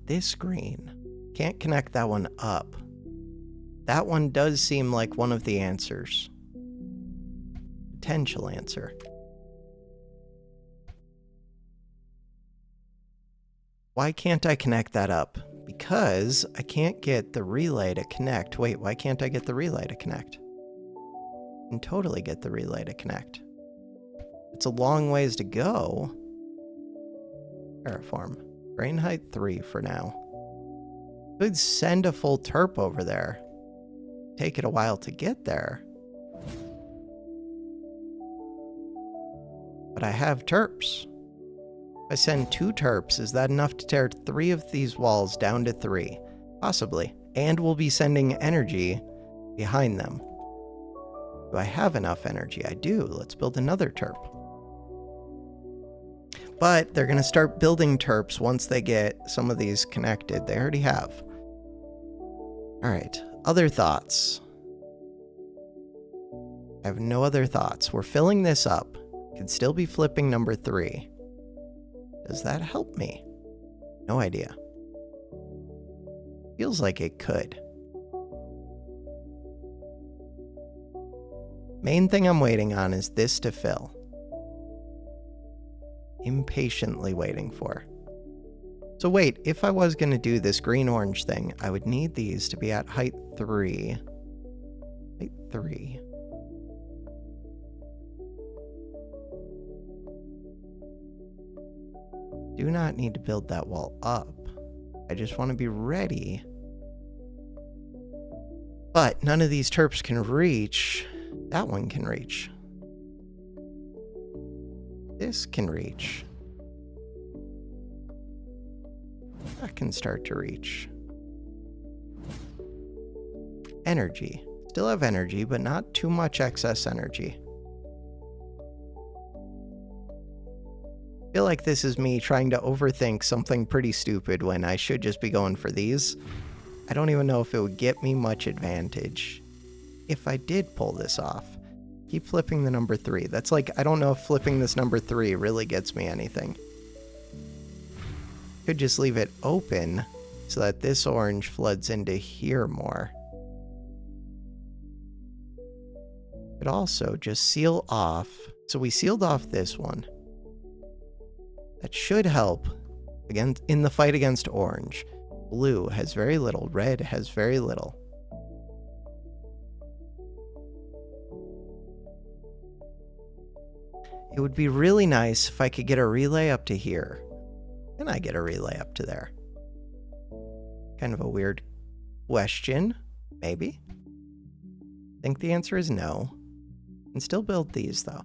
Speaker 1: This green. Can't connect that one up. That one does seem like one of the answers. Potential answer. Why can't I connect that up? Because I can't get the relay to connect. Wait, why can't I get the relay to connect? I can totally get the relay to connect. It's a long ways to go. Terraform. Brain height 3 for now. Could send a full terp over there. Take it a while to get there. But I have terps. If I send 2 terps, is that enough to tear 3 of these walls down to 3? Possibly. And we'll be sending energy behind them. Do I have enough energy? I do. Let's build another terp. But they're going to start building terps once they get some of these connected. They already have. All right. Other thoughts? I have no other thoughts. We're filling this up. Could still be flipping number 3. Does that help me? No idea. Feels like it could. Main thing I'm waiting on is this to fill. Impatiently waiting for. So wait, if I was going to do this green-orange thing, I would need these to be at height 3. Height 3. Do not need to build that wall up. I just want to be ready. But none of these terps can reach. That one can reach. This can reach. That can start to reach. Energy. Still have energy, but not too much excess energy. I feel like this is me trying to overthink something pretty stupid when I should just be going for these. I don't even know if it would get me much advantage if I did pull this off. Keep flipping the number 3. That's like, I don't know if flipping this number 3 really gets me anything. Could just leave it open so that this orange floods into here more. Could also just seal off. So we sealed off this one. That should help again in the fight against orange. Blue has very little. Red has very little. It would be really nice if I could get a relay up to here. Can I get a relay up to there? Kind of a weird question. Maybe. I think the answer is no. And still build these though.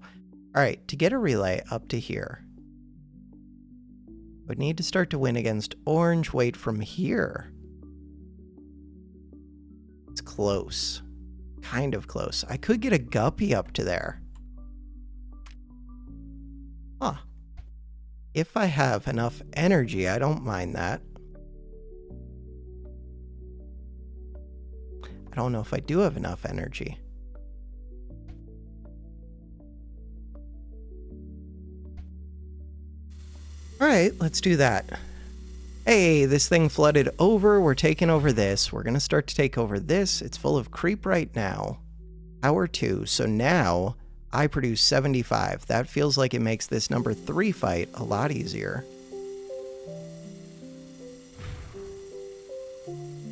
Speaker 1: Alright, to get a relay up to here, would need to start to win against orange. Wait from here. It's close. Kind of close. I could get a guppy up to there. Huh. If I have enough energy, I don't mind that. I don't know if I do have enough energy. Alright, let's do that. Hey, this thing flooded over. We're taking over this. We're going to start to take over this. It's full of creep right now. Power 2. So now I produce 75. That feels like it makes this number 3 fight a lot easier.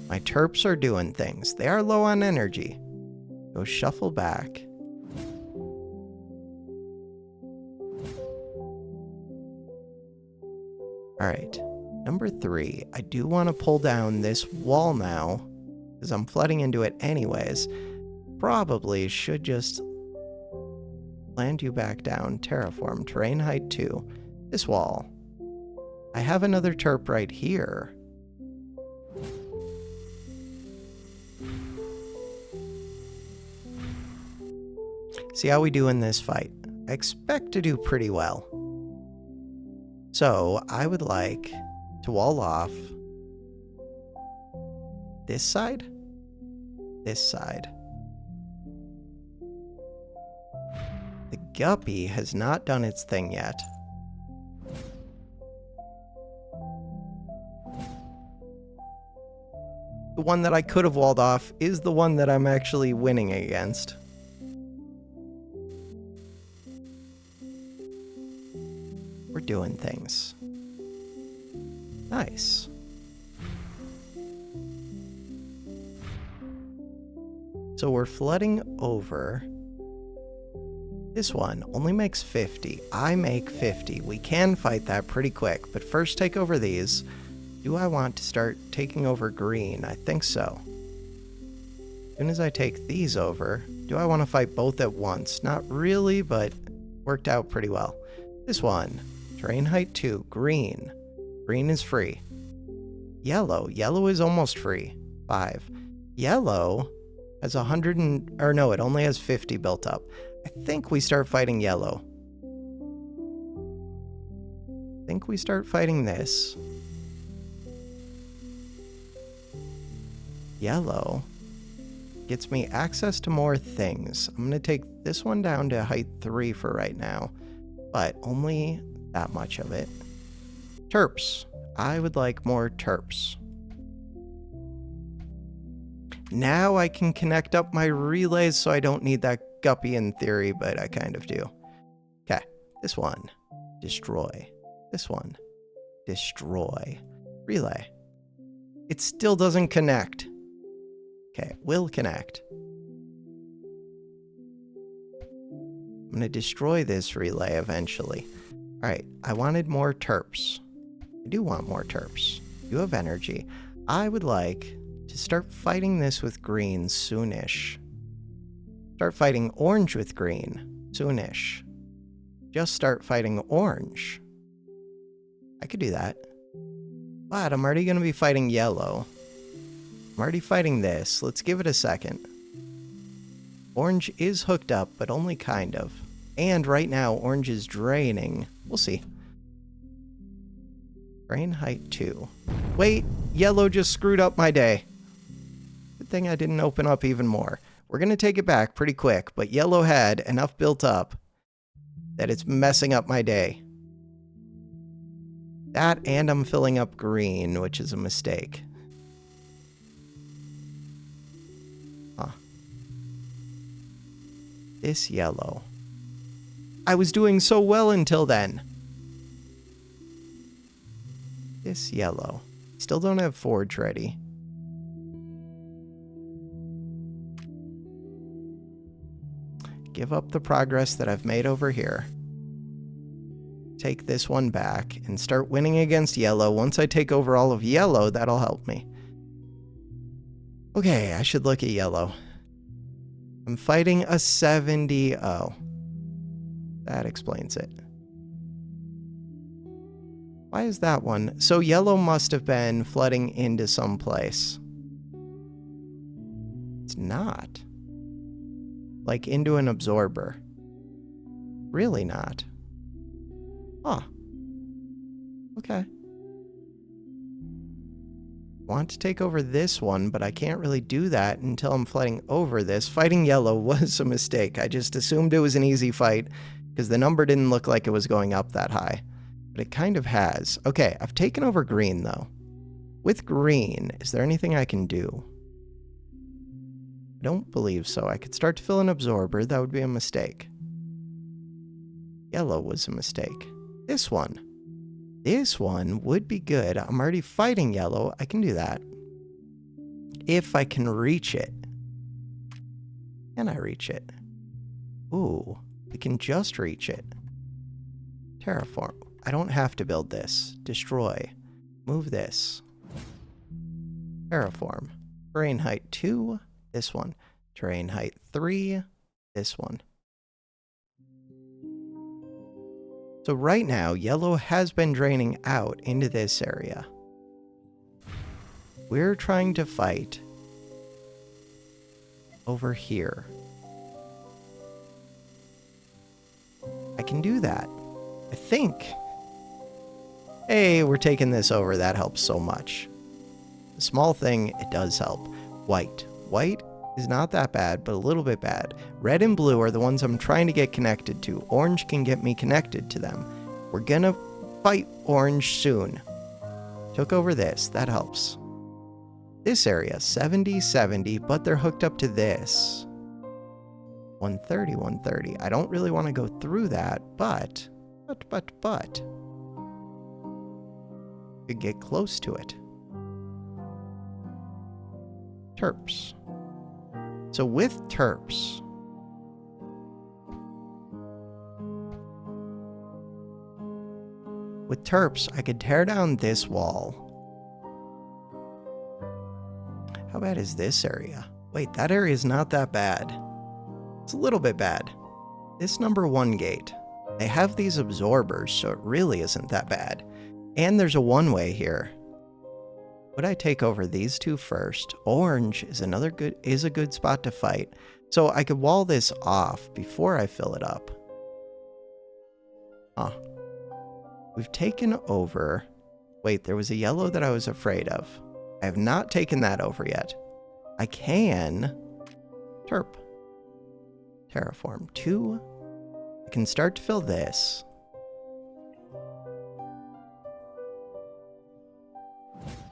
Speaker 1: My terps are doing things. They are low on energy. Go shuffle back. Alright, number 3. I do want to pull down this wall now, because I'm flooding into it anyways. Probably should just land you back down. Terraform, terrain height 2. This wall. I have another terp right here. See how we do in this fight. I expect to do pretty well. So I would like to wall off this side, this side. The guppy has not done its thing yet. The one that I could have walled off is the one that I'm actually winning against. We're doing things. Nice. So we're flooding over. This one only makes 50. I make 50. We can fight that pretty quick, but first take over these. Do I want to start taking over green? I think so. As soon as I take these over, do I want to fight both at once? Not really, but worked out pretty well. This one. Terrain height 2, green. Green is free. Yellow. Yellow is almost free. 5. Yellow has 100 and... or no, it only has 50 built up. I think we start fighting yellow. I think we start fighting this. Yellow gets me access to more things. I'm going to take this one down to height 3 for right now, but only that much of it. Terps. I would like more terps. Now I can connect up my relays so I don't need that guppy in theory, but I kind of do. Okay, this one. Destroy. This one. Destroy. Relay. It still doesn't connect. Okay, will connect. I'm going to destroy this relay eventually. Alright, I wanted more terps. I do want more terps. You have energy. I would like to start fighting this with green soonish. Start fighting orange with green soonish. Just start fighting orange. I could do that. But I'm already going to be fighting yellow. I'm already fighting this. Let's give it a second. Orange is hooked up, but only kind of. And right now, orange is draining. We'll see. Drain height 2. Wait, yellow just screwed up my day. Good thing I didn't open up even more. We're going to take it back pretty quick, but yellow had enough built up that it's messing up my day. That, and I'm filling up green, which is a mistake. Huh. This yellow. I was doing so well until then. This yellow. Still don't have forge ready. Give up the progress that I've made over here. Take this one back and start winning against yellow. Once I take over all of yellow, that'll help me. Okay, I should look at yellow. I'm fighting a 70. Oh. That explains it. Why is that one? So yellow must have been flooding into some place. It's not. Like into an absorber. Really not. Huh. Okay. Want to take over this one, but I can't really do that until I'm flooding over this. Fighting yellow was a mistake. I just assumed it was an easy fight because the number didn't look like it was going up that high. But it kind of has. Okay, I've taken over green, though. With green, is there anything I can do? I don't believe so. I could start to fill an absorber. That would be a mistake. Yellow was a mistake. This one. This one would be good. I'm already fighting yellow. I can do that. If I can reach it. Can I reach it? Ooh, I can just reach it. Terraform. I don't have to build this. Destroy. Move this. Terraform. Terrain height 2. This one. Terrain height 3. This one. So right now, yellow has been draining out into this area. We're trying to fight over here. I can do that. I think. Hey, we're taking this over. That helps so much. A small thing, it does help. White. White is not that bad, but a little bit bad. Red and blue are the ones I'm trying to get connected to. Orange can get me connected to them. We're gonna fight orange soon. Took over this. That helps. This area, 70, 70, but they're hooked up to this. 130, 130. I don't really want to go through that, but. Could get close to it. Terps. So with terps, I could tear down this wall. How bad is this area? Wait, that area is not that bad. It's a little bit bad. This number 1 gate. I have these absorbers, so it really isn't that bad. And there's a one-way here. Would I take over these two first? Orange is a good spot to fight. So I could wall this off before I fill it up. Huh. We've taken over. Wait, there was a yellow that I was afraid of. I have not taken that over yet. I can terraform 2. I can start to fill this.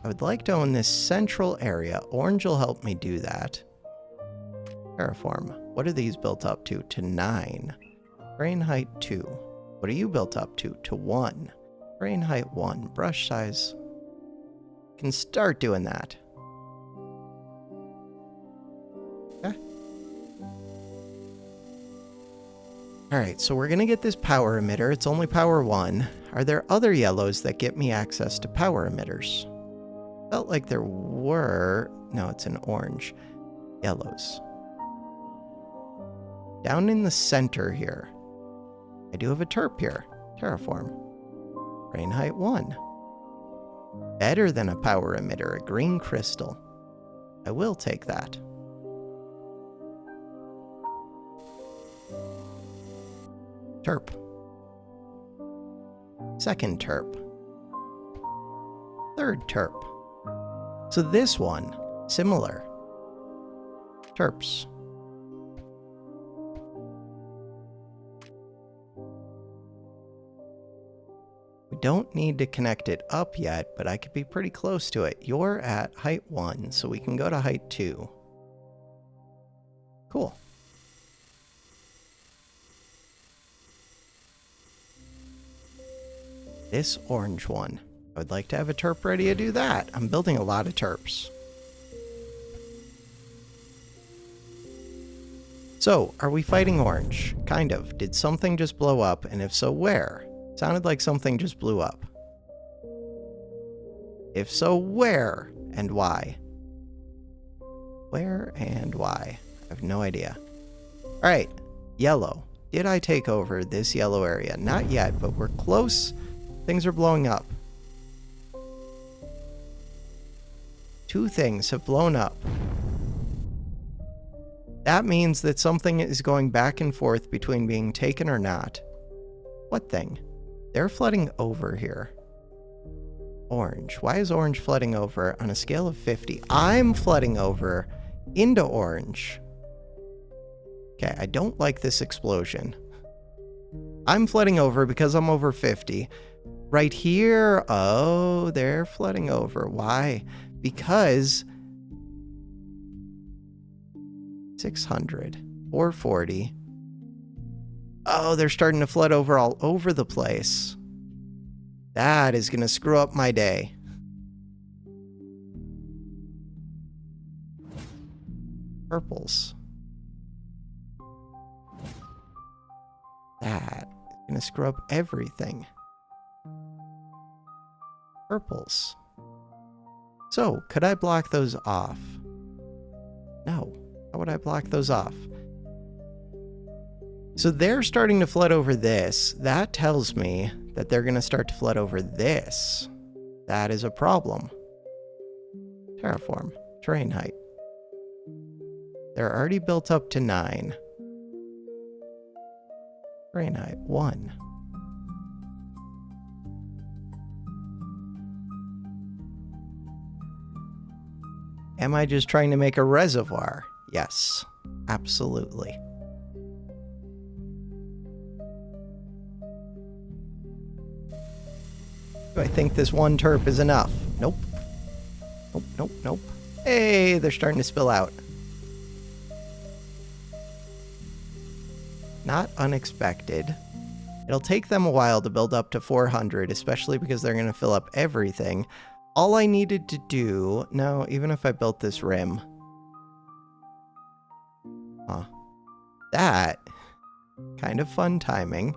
Speaker 1: I would like to own this central area. Orange will help me do that. Terraform. What are these built up to? To 9. Terrain height 2. What are you built up to? To 1. Terrain height 1. Brush size. Can start doing that. Okay. Alright, so we're going to get this power emitter. It's only power 1. Are there other yellows that get me access to power emitters? Felt like there were. No, it's an orange. Yellows. Down in the center here. I do have a terp here. Terraform. Terrain height 1. Better than a power emitter, a green crystal. I will take that. Terp. Second terp. Third terp. So this one, similar. Terps. We don't need to connect it up yet, but I could be pretty close to it. You're at height 1, so we can go to height 2. Cool. This orange one. I would like to have a terp ready to do that. I'm building a lot of terps. So, are we fighting orange? Kind of. Did something just blow up, and if so, where? Sounded like something just blew up. If so, where and why? Where and why? I have no idea. Alright, yellow. Did I take over this yellow area? Not yet, but we're close. Things are blowing up. 2 things have blown up. That means that something is going back and forth between being taken or not. What thing? They're flooding over here. Orange. Why is orange flooding over on a scale of 50? I'm flooding over into orange. Okay, I don't like this explosion. I'm flooding over because I'm over 50. Right here, oh, they're flooding over. Why? Because 600, 440. Oh, they're starting to flood over all over the place. That is going to screw up my day. Purples. That is going to screw up everything. Purples. So, could I block those off? No. How would I block those off? So they're starting to flood over this. That tells me that they're going to start to flood over this. That is a problem. Terraform. Terrain height. They're already built up to 9. Terrain height 1. Am I just trying to make a reservoir? Yes, absolutely. Do I think this one terp is enough? Nope. Nope, nope, nope. Hey, they're starting to spill out. Not unexpected. It'll take them a while to build up to 400, especially because they're going to fill up everything. All I needed to do... No, even if I built this rim... Huh. That... Kind of fun timing.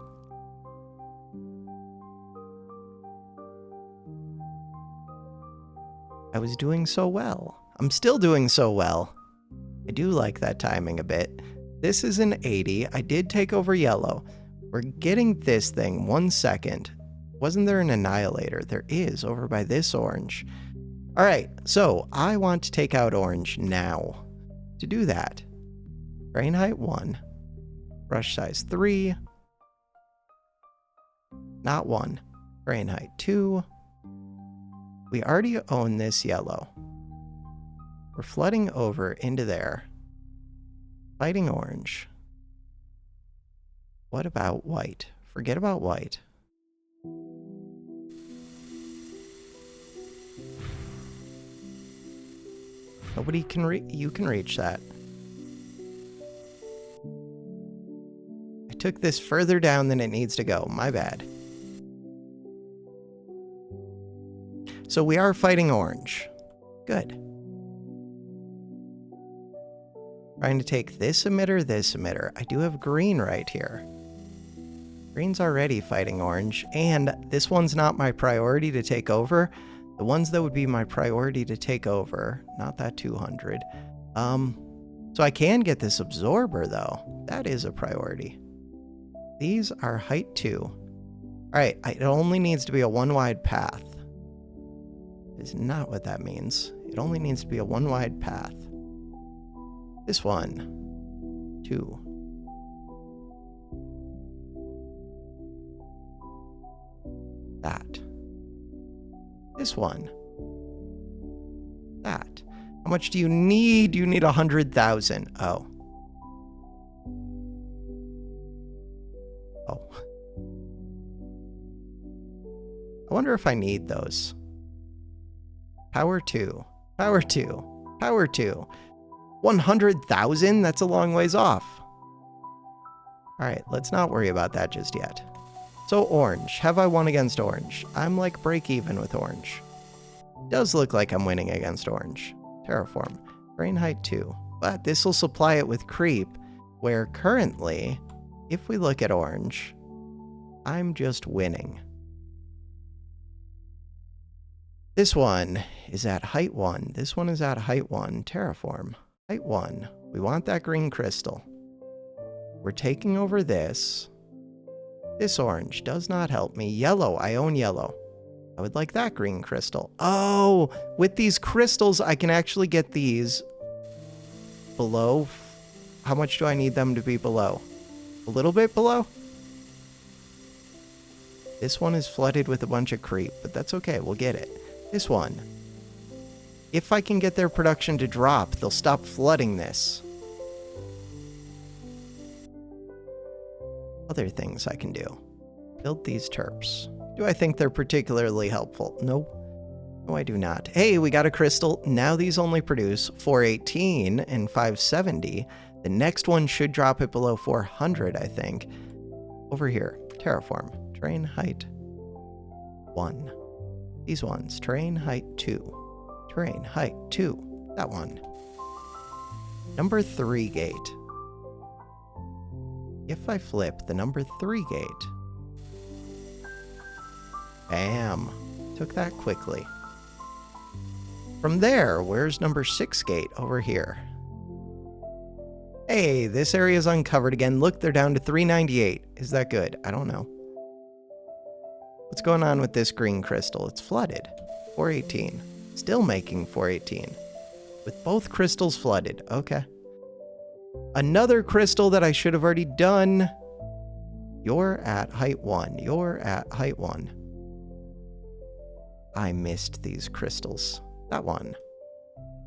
Speaker 1: I was doing so well. I'm still doing so well. I do like that timing a bit. This is an 80. I did take over yellow. We're getting this thing 1 second. Wasn't there an annihilator? There is over by this orange. All right, so I want to take out orange now. To do that, grain height 1, brush size 3, not 1, grain height 2. We already own this yellow. We're flooding over into there. Fighting orange. What about white? Forget about white. Nobody can you can reach that. I took this further down than it needs to go. My bad. So we are fighting orange. Good. Trying to take this emitter, this emitter. I do have green right here. Green's already fighting orange, and this one's not my priority to take over. The ones that would be my priority to take over, not that 200. So I can get this absorber though. That is a priority. These are height 2. All right, it only needs to be a 1 wide path. Is not what that means. It only needs to be a 1 wide path. This one, 2. That. This one. That. How much do you need? You need 100,000. Oh. Oh. I wonder if I need those. Power 2. Power 2. Power 2. 100,000? That's a long ways off. Alright, let's not worry about that just yet. So orange. Have I won against orange? I'm like break even with orange. Does look like I'm winning against orange. Terraform. Terrain height 2. But this will supply it with creep, where currently, if we look at orange, I'm just winning. This one is at height 1. This one is at height 1. Terraform. Height 1. We want that green crystal. We're taking over this. This orange does not help me. Yellow. I own yellow. I would like that green crystal. Oh, with these crystals, I can actually get these below. How much do I need them to be below? A little bit below? This one is flooded with a bunch of creep, but that's okay. We'll get it. This one. If I can get their production to drop, they'll stop flooding this. Other things I can do. Build these terps. Do I think they're particularly helpful? No. No, I do not. Hey, we got a crystal. Now these only produce 418 and 570. The next one should drop it below 400, I think. Over here. Terraform. Terrain height 1. These ones. Terrain height 2. Terrain height 2. That one. Number 3 gate. If I flip the number 3 gate. Bam. Took that quickly. From there, where's number 6 gate? Over here. Hey, this area is uncovered again. Look, they're down to 398. Is that good? I don't know. What's going on with this green crystal? It's flooded. 418. Still making 418. With both crystals flooded. Okay. Another crystal that I should have already done. You're at height 1. You're at height 1. I missed these crystals. That one.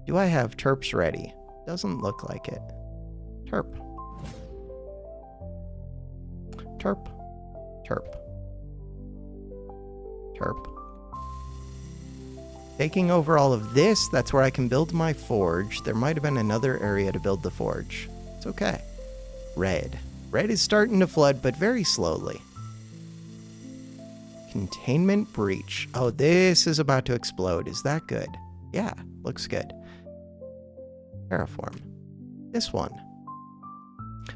Speaker 1: Do I have terps ready? Doesn't look like it. Terp. Terp. Terp. Terp. Taking over all of this, that's where I can build my forge. There might have been another area to build the forge. It's okay. Red. Red is starting to flood, but very slowly. Containment breach. Oh, this is about to explode. Is that good? Yeah, looks good. Terraform. This one.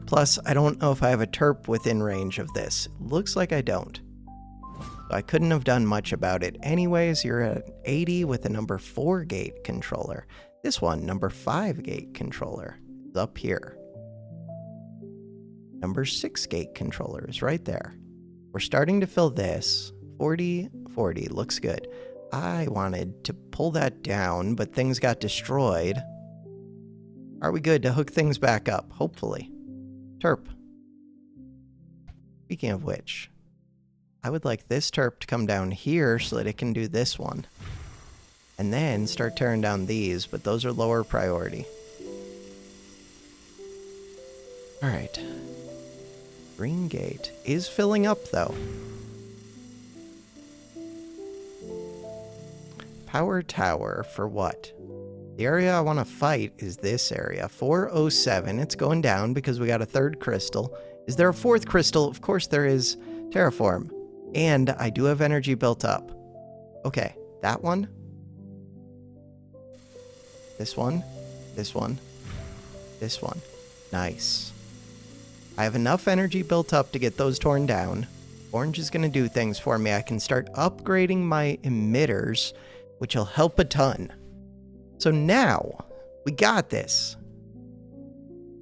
Speaker 1: Plus, I don't know if I have a terp within range of this. Looks like I don't. So I couldn't have done much about it. Anyways, you're at 80 with a number 4 gate controller. This one, number 5 gate controller, is up here. Number 6 gate controller is right there. We're starting to fill this. 40, 40, looks good. I wanted to pull that down, but things got destroyed. Are we good to hook things back up? Hopefully. Terp. Speaking of which, I would like this terp to come down here so that it can do this one. And then start tearing down these, but those are lower priority. Alright. Green gate is filling up though. Power tower for what? The area I want to fight is this area. 407. It's going down because we got a 3rd crystal. Is there a 4th crystal? Of course there is. Terraform. And I do have energy built up. Okay, that one. This one. This one. This one. Nice. I have enough energy built up to get those torn down. Orange is going to do things for me. I can start upgrading my emitters, which will help a ton. So now, we got this.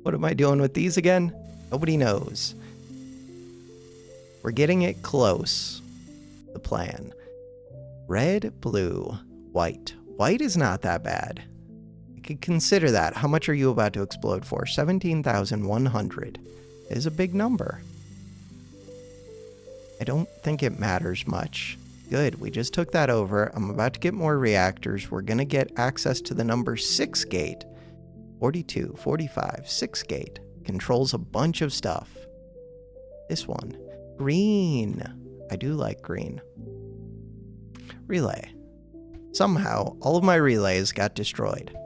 Speaker 1: What am I doing with these again? Nobody knows. We're getting it close. The plan. Red, blue, white. White is not that bad. I could consider that. How much are you about to explode for? 17,100 is a big number. I don't think it matters much. Good, we just took that over. I'm about to get more reactors. We're going to get access to the number 6 gate. 42, 45, 6 gate. Controls a bunch of stuff. This one. Green. I do like green. Relay. Somehow, all of my relays got destroyed.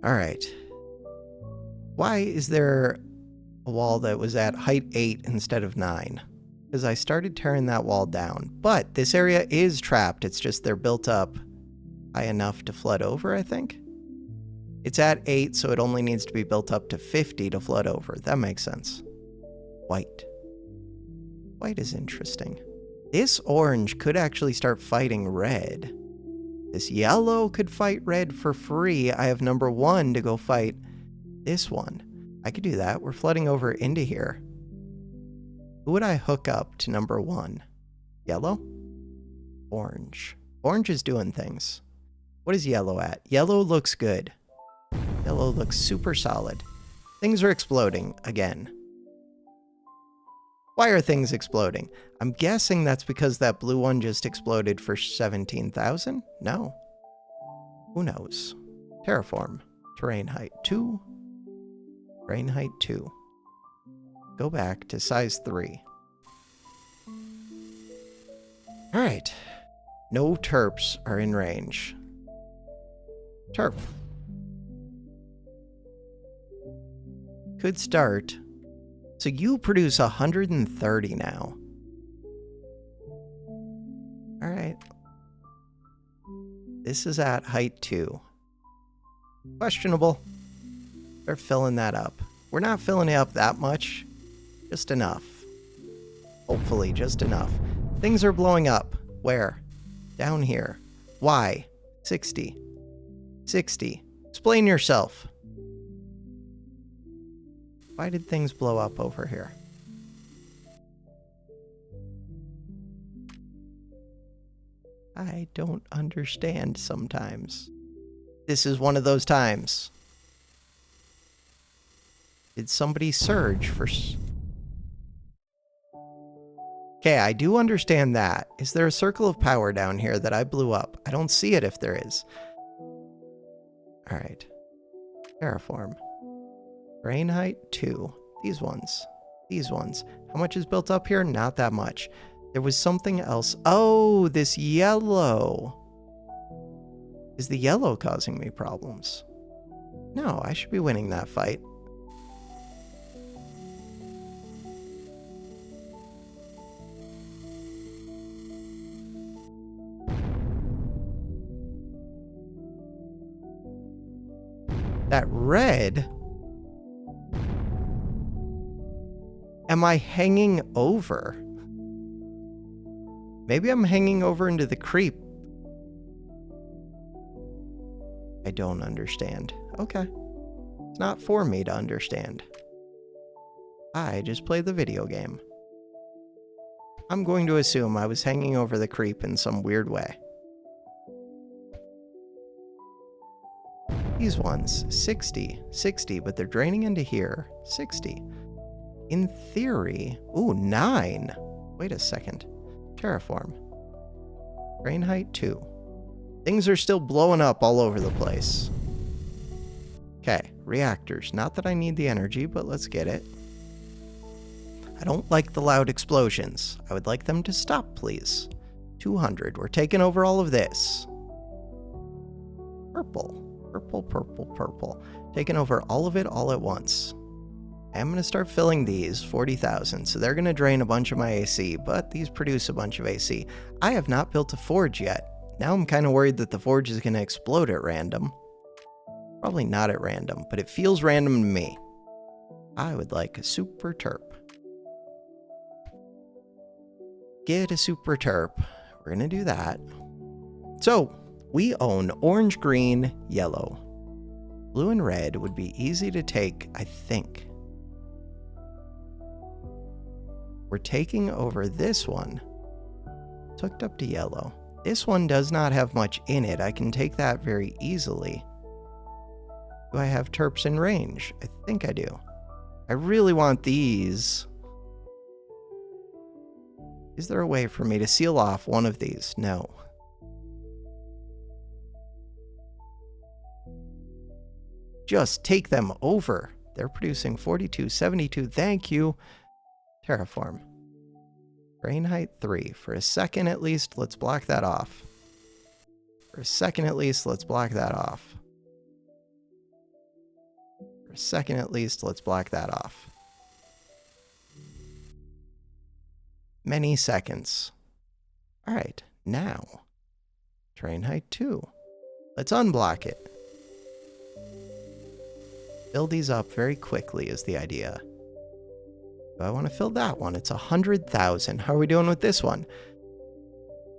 Speaker 1: Alright. Why is there a wall that was at height 8 instead of 9? Because I started tearing that wall down. But this area is trapped. It's just they're built up high enough to flood over, I think. It's at 8, so it only needs to be built up to 50 to flood over. That makes sense. White. White is interesting. This orange could actually start fighting red. This yellow could fight red for free. I have number 1 to go fight this one. I could do that. We're flooding over into here. Who would I hook up to number 1? Yellow? Orange. Orange is doing things. What is yellow at? Yellow looks good. Yellow looks super solid. Things are exploding again. Why are things exploding? I'm guessing that's because that blue one just exploded for 17,000? No. Who knows? Terraform. Terrain height 2. Terrain height 2. Go back to size 3. Alright. No terps are in range. Terp. Could start. So you produce 130 now. Alright. This is at height 2. Questionable. They're filling that up. We're not filling it up that much. Just enough. Hopefully, just enough. Things are blowing up. Where? Down here. Why? 60. 60. Explain yourself. Why did things blow up over here? I don't understand sometimes. This is one of those times. Did somebody surge for... Okay, I do understand that. Is there a circle of power down here that I blew up? I don't see it if there is. Alright. Terraform. Terrain height 2. These ones. These ones. How much is built up here? Not that much. There was something else. Oh, this yellow. Is the yellow causing me problems? No, I should be winning that fight. That red... Am I hanging over? Maybe I'm hanging over into the creep. I don't understand. Okay. It's not for me to understand. I just play the video game. I'm going to assume I was hanging over the creep in some weird way. These ones, 60, 60, but they're draining into here, 60. In theory, ooh, 9. Wait a second. Terraform. Terrain height 2. Things are still blowing up all over the place. Okay, reactors. Not that I need the energy, but let's get it. I don't like the loud explosions. I would like them to stop, please. 200. We're taking over all of this. Purple. Purple, purple, purple. Taking over all of it all at once. I'm going to start filling these, 40,000, so they're going to drain a bunch of my AC, but these produce a bunch of AC. I have not built a forge yet. Now I'm kind of worried that the forge is going to explode at random. Probably not at random, but it feels random to me. I would like a super terp. Get a super terp. We're going to do that. So, we own orange, green, yellow. Blue and red would be easy to take, I think. We're taking over this one. It's hooked up to yellow. This one does not have much in it. I can take that very easily. Do I have terps in range? I think I do. I really want these. Is there a way for me to seal off one of these? No. Just take them over. They're producing 42, 72. Thank you. Terraform. Terrain height 3. For a second at least, let's block that off. For a second at least, let's block that off. For a second at least, let's block that off. Many seconds. All right, now. Terrain height 2. Let's unblock it. Fill these up very quickly is the idea. Do I want to fill that one? It's 100,000. How are we doing with this one?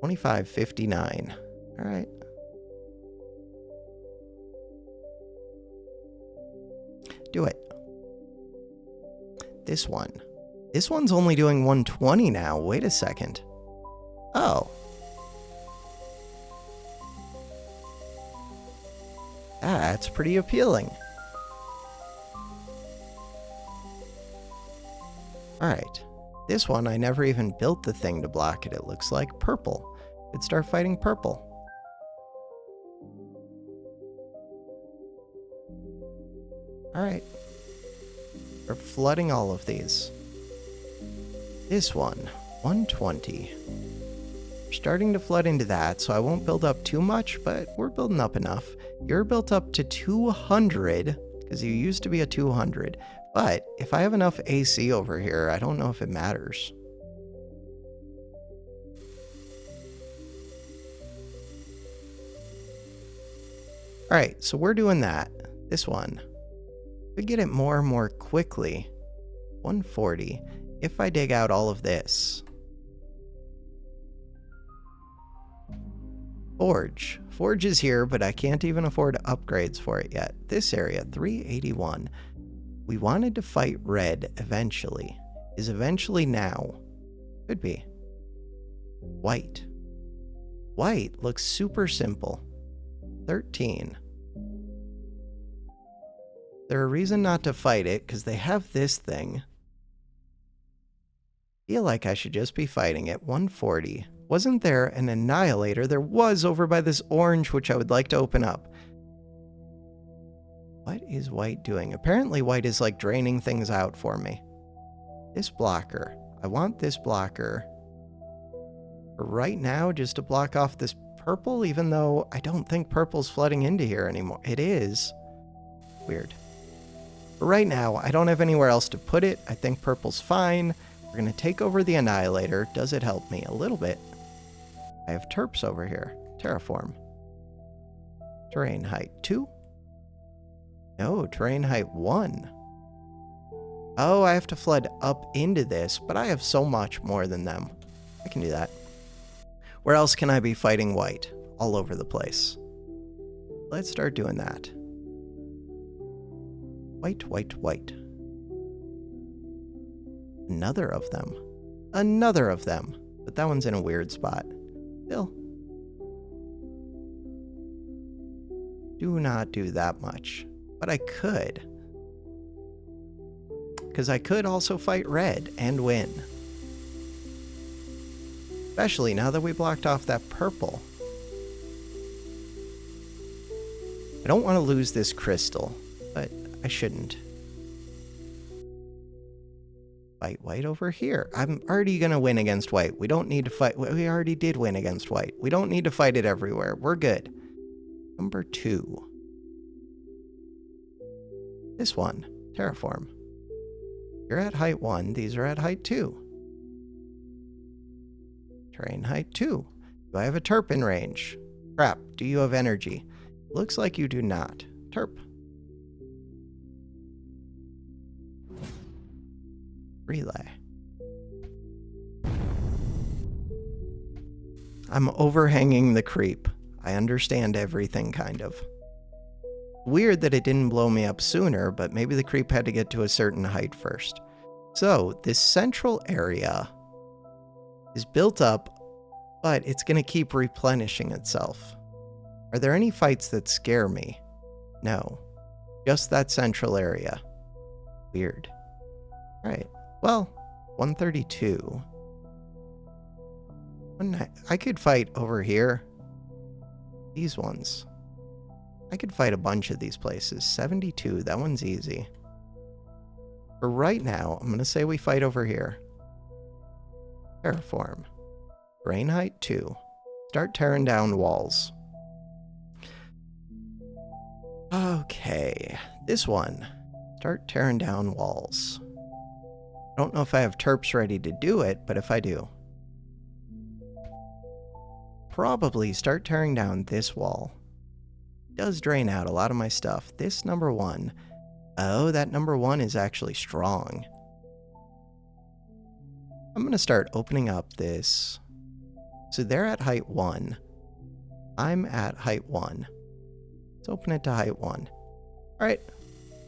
Speaker 1: 2559. All right. Do it. This one. This one's only doing 120 now. Wait a second. Oh. That's pretty appealing. Alright. This one, I never even built the thing to block it. It looks like purple. It'd start fighting purple. Alright. We're flooding all of these. This one, 120. We're starting to flood into that, so I won't build up too much, but we're building up enough. You're built up to 200, because you used to be a 200. But if I have enough AC over here, I don't know if it matters. Alright, so we're doing that. This one. We get it more and more quickly. 140. If I dig out all of this. Forge. Forge is here, but I can't even afford upgrades for it yet. This area, 381. We wanted to fight red eventually. Is eventually now. Could be. White. White looks super simple. 13. There's a reason not to fight it, because they have this thing. Feel like I should just be fighting it. 140. Wasn't there an annihilator? There was over by this orange, which I would like to open up. What is white doing? Apparently white is like draining things out for me. This blocker. I want this blocker for right now just to block off this purple, even though I don't think purple's flooding into here anymore. It is. Weird. But right now, I don't have anywhere else to put it. I think purple's fine. We're going to take over the annihilator. Does it help me? A little bit. I have terps over here. Terraform. Terrain height 2. No, terrain height 1. Oh, I have to flood up into this, but I have so much more than them. I can do that. Where else can I be fighting white? All over the place. Let's start doing that. White, white, white. Another of them. Another of them. But that one's in a weird spot. Still. Do not do that much. But I could. Because I could also fight red and win. Especially now that we blocked off that purple. I don't want to lose this crystal, but I shouldn't. Fight white over here. I'm already going to win against white. We don't need to fight. We already did win against white. We don't need to fight it everywhere. We're good. Number 2. This one. Terraform. You're at height 1. These are at height 2. Terrain height 2. Do I have a terp in range? Crap. Do you have energy? Looks like you do not. Terp. Relay. I'm overhanging the creep. I understand everything, kind of. Weird that it didn't blow me up sooner, but maybe the creep had to get to a certain height first. So, this central area is built up, but it's going to keep replenishing itself. Are there any fights that scare me? No. Just that central area. Weird. Alright, well, 132. I could fight over here. These ones. I could fight a bunch of these places. 72, that one's easy. For right now, I'm going to say we fight over here. Terraform. Brain height 2. Start tearing down walls. Okay, this one. Start tearing down walls. I don't know if I have terps ready to do it, but if I do. Probably start tearing down this wall. It does drain out a lot of my stuff. This number 1. Oh, that number 1 is actually strong. I'm going to start opening up this. So they're at height 1. I'm at height 1. Let's open it to height 1. Alright,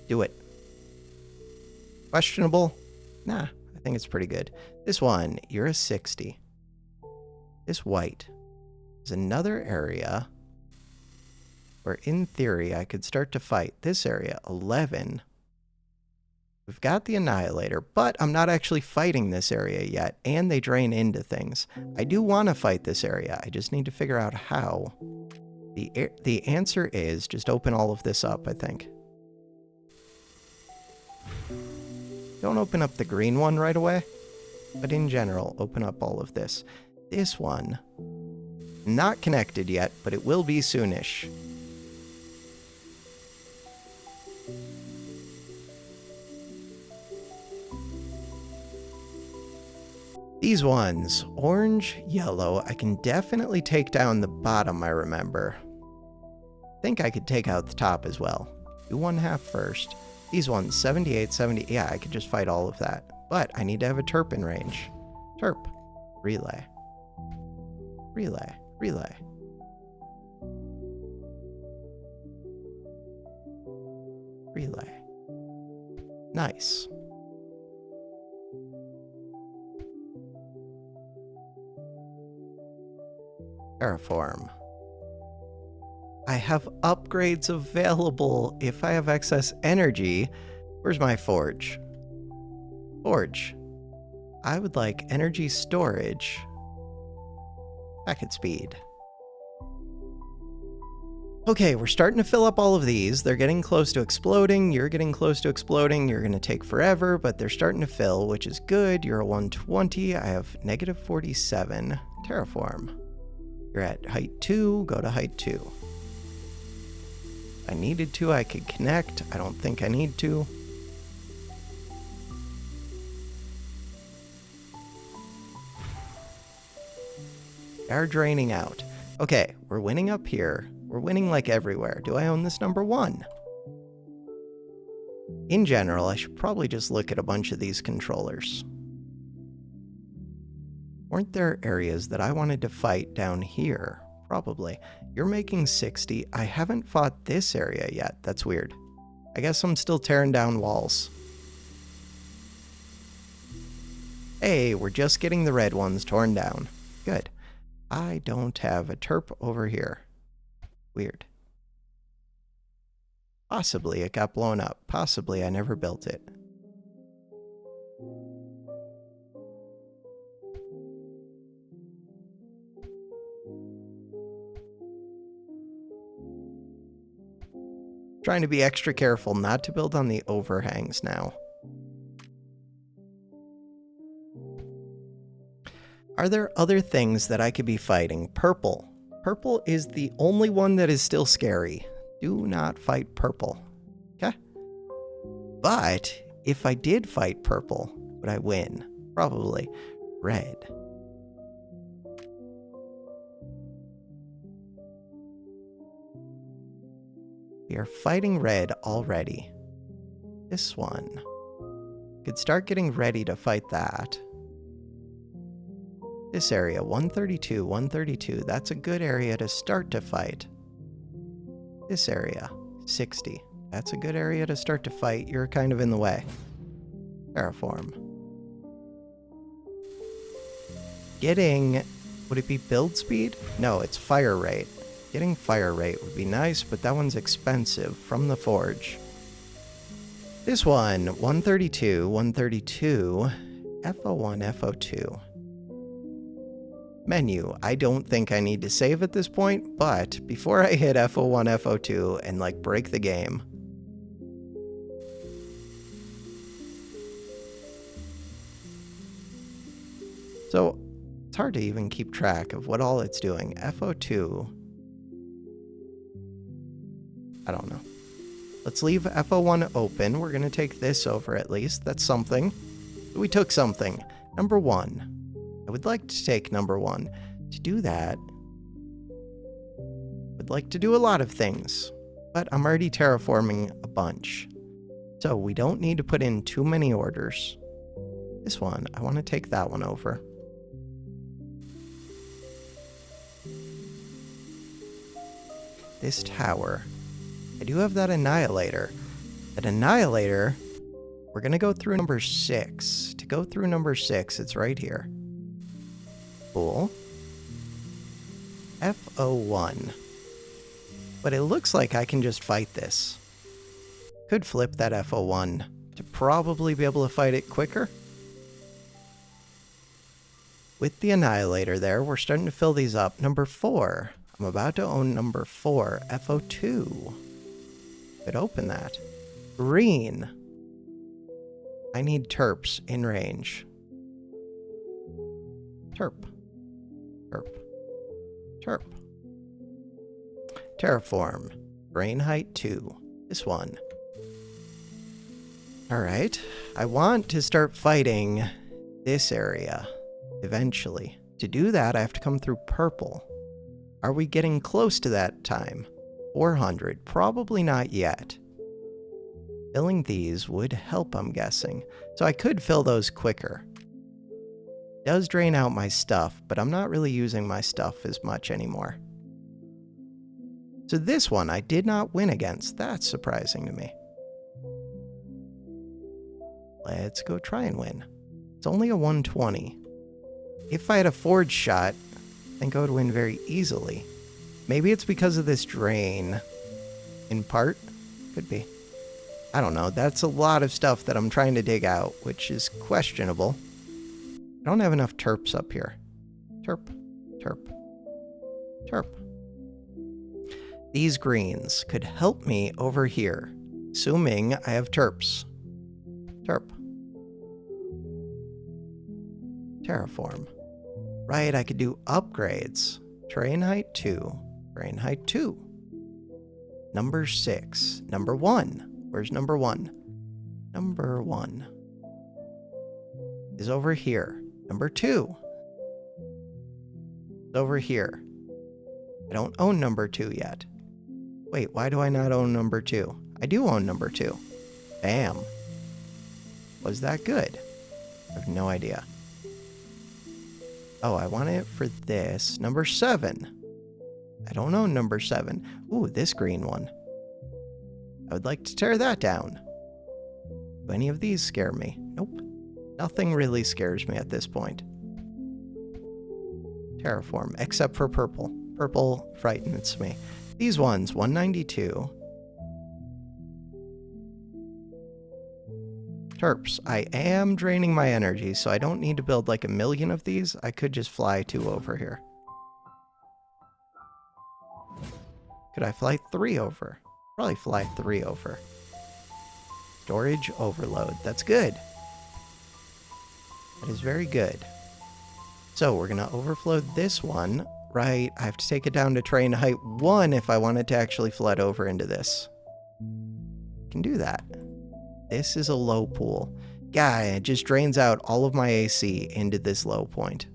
Speaker 1: do it. Questionable? Nah, I think it's pretty good. This one, you're a 60. This white is another area where, in theory, I could start to fight. This area, 11. We've got the Annihilator, but I'm not actually fighting this area yet, and they drain into things. I do want to fight this area. I just need to figure out how. The answer is just open all of this up, I think. Don't open up the green one right away, but in general, open up all of this. This one, not connected yet, but it will be soonish. These ones, orange, yellow, I can definitely take down the bottom, I remember. I think I could take out the top as well. Do 1/2 first. These ones, 78, 70, yeah, I could just fight all of that. But I need to have a terp in range. Terp. Relay. Relay. Relay. Relay. Nice. Terraform. I have upgrades available if I have excess energy. Where's my forge? Forge. I would like energy storage. Packet speed. Okay, we're starting to fill up all of these. They're getting close to exploding. You're getting close to exploding. You're going to take forever, but they're starting to fill, which is good. You're a 120. I have negative 47. Terraform. You're at height 2. Go to height 2. If I needed to, I could connect. I don't think I need to. They are draining out. Okay, we're winning up here. We're winning like everywhere. Do I own this number 1? In general, I should probably just look at a bunch of these controllers. Weren't there areas that I wanted to fight down here? Probably. You're making 60. I haven't fought this area yet. That's weird. I guess I'm still tearing down walls. Hey, we're just getting the red ones torn down. Good. I don't have a terp over here. Weird. Possibly it got blown up. Possibly I never built it. Trying to be extra careful not to build on the overhangs now. Are there other things that I could be fighting? Purple. Purple is the only one that is still scary. Do not fight purple. Okay? But if I did fight purple, would I win? Probably. Red. We are fighting red already. This one. Could start getting ready to fight that. This area, 132, 132. That's a good area to start to fight. This area, 60. That's a good area to start to fight. You're kind of in the way. Terraform. Getting... Would it be build speed? No, it's fire rate. Getting fire rate would be nice, but that one's expensive from the forge. This one, 132, 132, FO1, FO2. Menu. I don't think I need to save at this point, but before I hit FO1, FO2 and like break the game, so it's hard to even keep track of what all it's doing. FO2, I don't know. Let's leave FO1 open. We're going to take this over at least. That's something. We took something. Number 1. I would like to take number 1. To do that, I would like to do a lot of things, but I'm already terraforming a bunch. So we don't need to put in too many orders. This one, I want to take that one over. This tower. I do have that annihilator. That annihilator, we're going to go through number 6. To go through number 6, it's right here. Cool. FO1. But it looks like I can just fight this. Could flip that FO1 to probably be able to fight it quicker. With the annihilator there, we're starting to fill these up. Number 4. I'm about to own number 4, FO2. Could open that. Green. I need terps in range. Terp. Terp. Terp. Terraform. Brain height 2. This one. Alright. I want to start fighting this area eventually. To do that, I have to come through purple. Are we getting close to that time? 400. Probably not yet. Filling these would help, I'm guessing. So I could fill those quicker. It does drain out my stuff, but I'm not really using my stuff as much anymore. So this one I did not win against. That's surprising to me. Let's go try and win. It's only a 120. If I had a forge shot, I think I would win very easily. Maybe it's because of this drain. In part? Could be. I don't know. That's a lot of stuff that I'm trying to dig out, which is questionable. I don't have enough terps up here. Terp. Terp. Terp. These greens could help me over here, assuming I have terps. Terp. Terraform. Right, I could do upgrades. Terrain height 2. Terrain height 2. Number 6. Number 1. Where's number 1? Number 1 is over here. Number 2 is over here. I don't own number 2 yet. Wait, why do I not own number 2? I do own number 2. Bam. Was that good? I have no idea. Oh, I want it for this. Number 7. I don't own number 7. Ooh, this green one. I would like to tear that down. Do any of these scare me? Nope. Nothing really scares me at this point. Terraform, except for purple. Purple frightens me. These ones, 192. Terps. I am draining my energy, so I don't need to build like 1,000,000 of these. I could just fly 2 over here. Could I fly 3 over? Probably fly 3 over. Storage overload. That's good. That is very good. So we're going to overflow this one. Right, I have to take it down to terrain height 1 if I want it to actually flood over into this. Can do that. This is a low pool. Yeah, it just drains out all of my AC into this low point.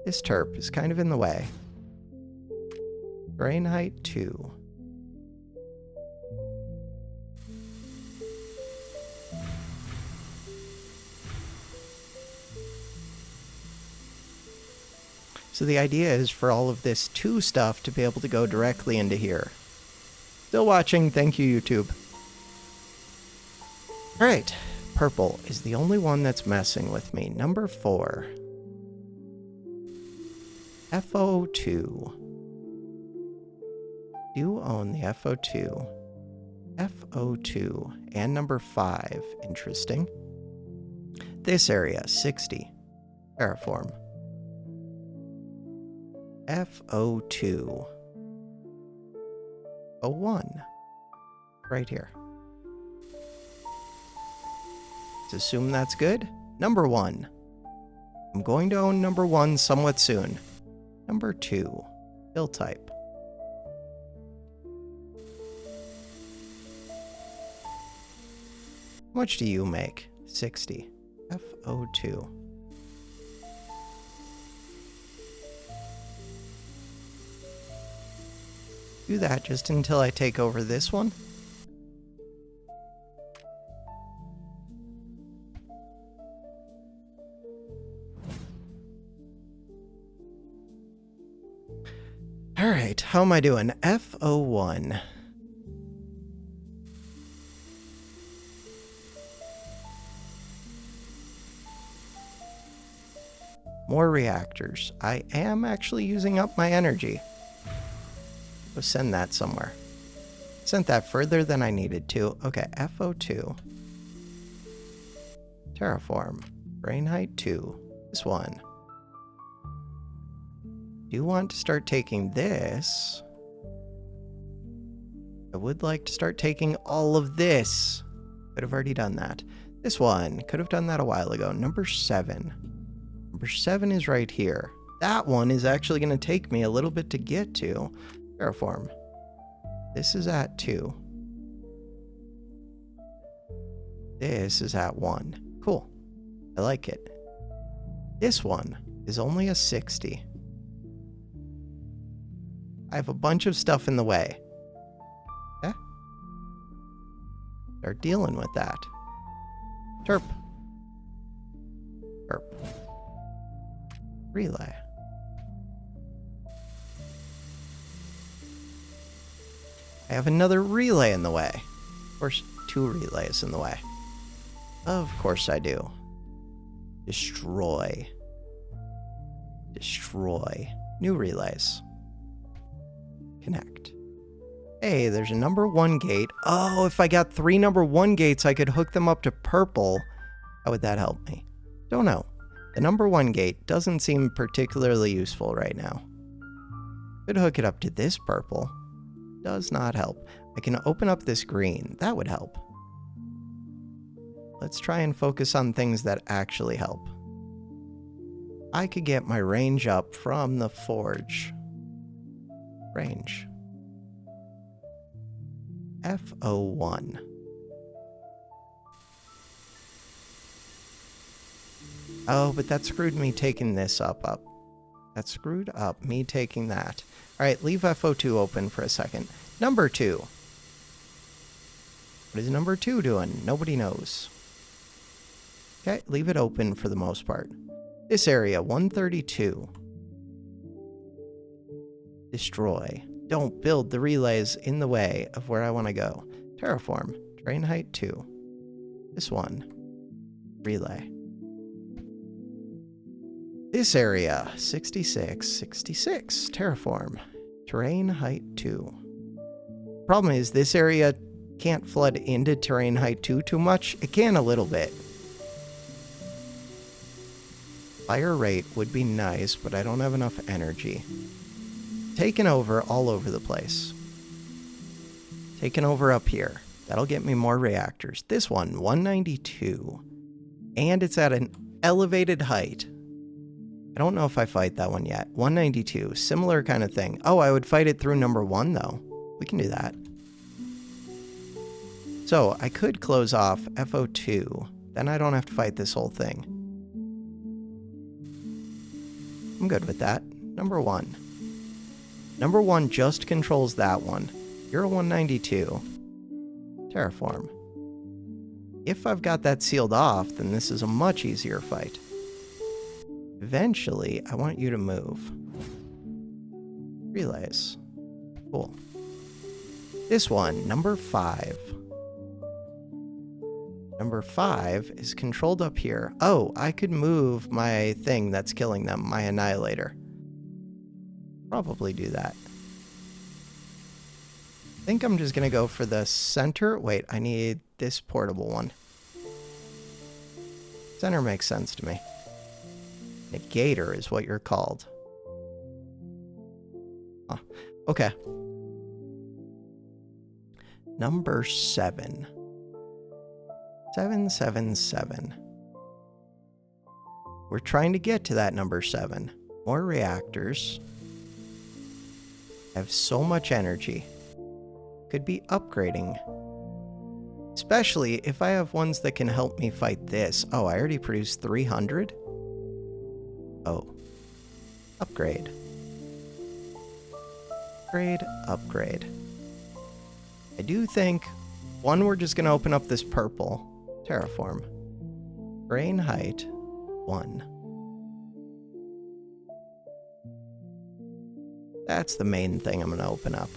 Speaker 1: This terp is kind of in the way. Terrain height 2. So the idea is for all of this 2 stuff to be able to go directly into here. Still watching, thank you, YouTube. Alright, purple is the only one that's messing with me. Number 4. FO2. Do own the FO2. FO2 and number 5. Interesting. This area, 60. Terraform. FO2. 01. Right here. Let's assume that's good. Number 1. I'm going to own number 1 somewhat soon. Number 2. Fill type. How much do you make? 60. FO2. Do that just until I take over this one. All right, how am I doing? FO1. More reactors. I am actually using up my energy. Go send that somewhere. Sent that further than I needed to. Okay, FO2. Terraform. Brain height 2. This one. Do want to start taking this. I would like to start taking all of this. Could have already done that. This one. Could have done that a while ago. Number 7. Number 7 is right here. That one is actually going to take me a little bit to get to. Terraform. This is at 2. This is at 1. Cool. I like it. This one is only a 60. I have a bunch of stuff in the way. Okay? Start dealing with that. Terp. Terp. Relay. I have another relay in the way. Of course, 2 relays in the way. Of course I do. Destroy. Destroy. New relays. Connect. Hey, there's a number 1 gate. Oh, if I got 3 number 1 gates, I could hook them up to purple. How would that help me? Don't know. The number 1 gate doesn't seem particularly useful right now. Could hook it up to this purple. Does not help. I can open up this green. That would help. Let's try and focus on things that actually help. I could get my range up from the forge. Range. FO1. Oh, but that screwed me taking this up. That screwed up me taking that. Alright, leave FO2 open for a second. Number 2. What is number 2 doing? Nobody knows. Okay, leave it open for the most part. This area, 132. Destroy. Don't build the relays in the way of where I want to go. Terraform. Terrain height 2. This one. Relay. This area, 66, 66. Terraform. Terrain height 2. Problem is, this area can't flood into terrain height 2 too much. It can a little bit. Fire rate would be nice, but I don't have enough energy. Taken over all over the place. Taken over up here. That'll get me more reactors. This one, 192. And it's at an elevated height. I don't know if I fight that one yet. 192, similar kind of thing. Oh, I would fight it through number 1 though. We can do that. So I could close off FO2. Then I don't have to fight this whole thing. I'm good with that. Number 1. Number 1 just controls that one. You're a 192. Terraform. If I've got that sealed off, then this is a much easier fight. Eventually, I want you to move. Relays. Cool. This one, number 5. Number 5 is controlled up here. Oh, I could move my thing that's killing them, my annihilator. Probably do that. think I'm just going to go for the center. Wait, I need this portable one. Center makes sense to me. Negator is what you're called. Huh. Okay. Number 7. 777. We're trying to get to that number 7. More reactors. Have so much energy. Could be upgrading. Especially if I have ones that can help me fight this. Oh, I already produced 300? Oh. Upgrade. Upgrade, upgrade. I do think, one, we're just going to open up this purple. Terraform. Terrain height, 1. That's the main thing I'm going to open up.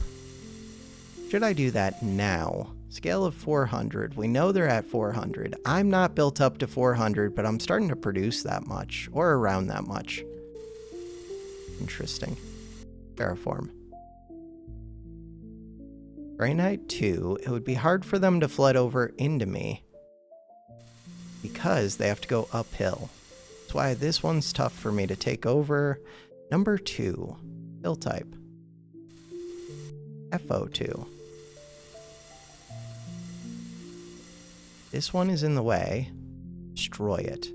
Speaker 1: Should I do that now? Scale of 400. We know they're at 400. I'm not built up to 400, but I'm starting to produce that much, or around that much. Interesting. Terraform. Terrain height 2. It would be hard for them to flood over into me because they have to go uphill. That's why this one's tough for me to take over. Number 2. Hill type. FO2. This one is in the way. Destroy it.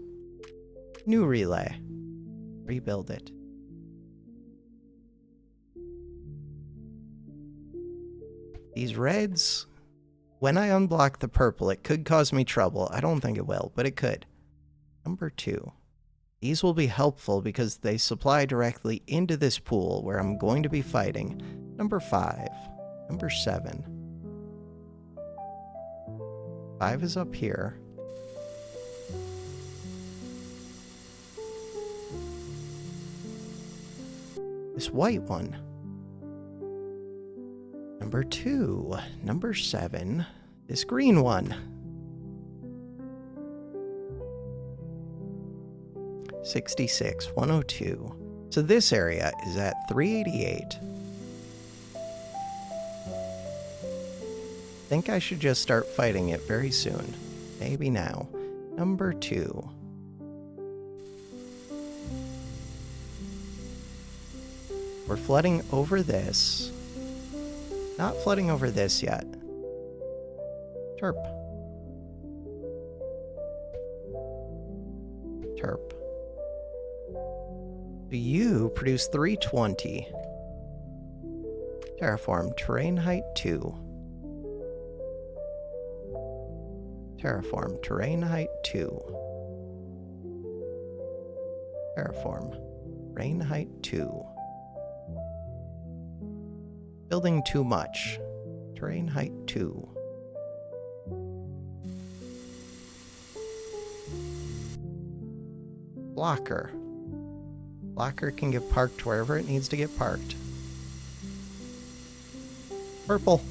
Speaker 1: New relay. Rebuild it. These reds, when I unblock the purple, it could cause me trouble. I don't think it will, but it could. Number 2. These will be helpful because they supply directly into this pool where I'm going to be fighting. Number 5. Number 7. 5 is up here. This white one. Number 2. Number 7. This green one. 66. 102. So this area is at 388. I think I should just start fighting it very soon. Maybe now. Number 2. We're flooding over this. Not flooding over this yet. Terp. Terp. You produce 320. Terraform. Terrain height 2. Terraform. Terrain height 2. Terraform. Terrain height 2. Building too much. Terrain height 2. Blocker. Blocker can get parked wherever it needs to get parked. Purple.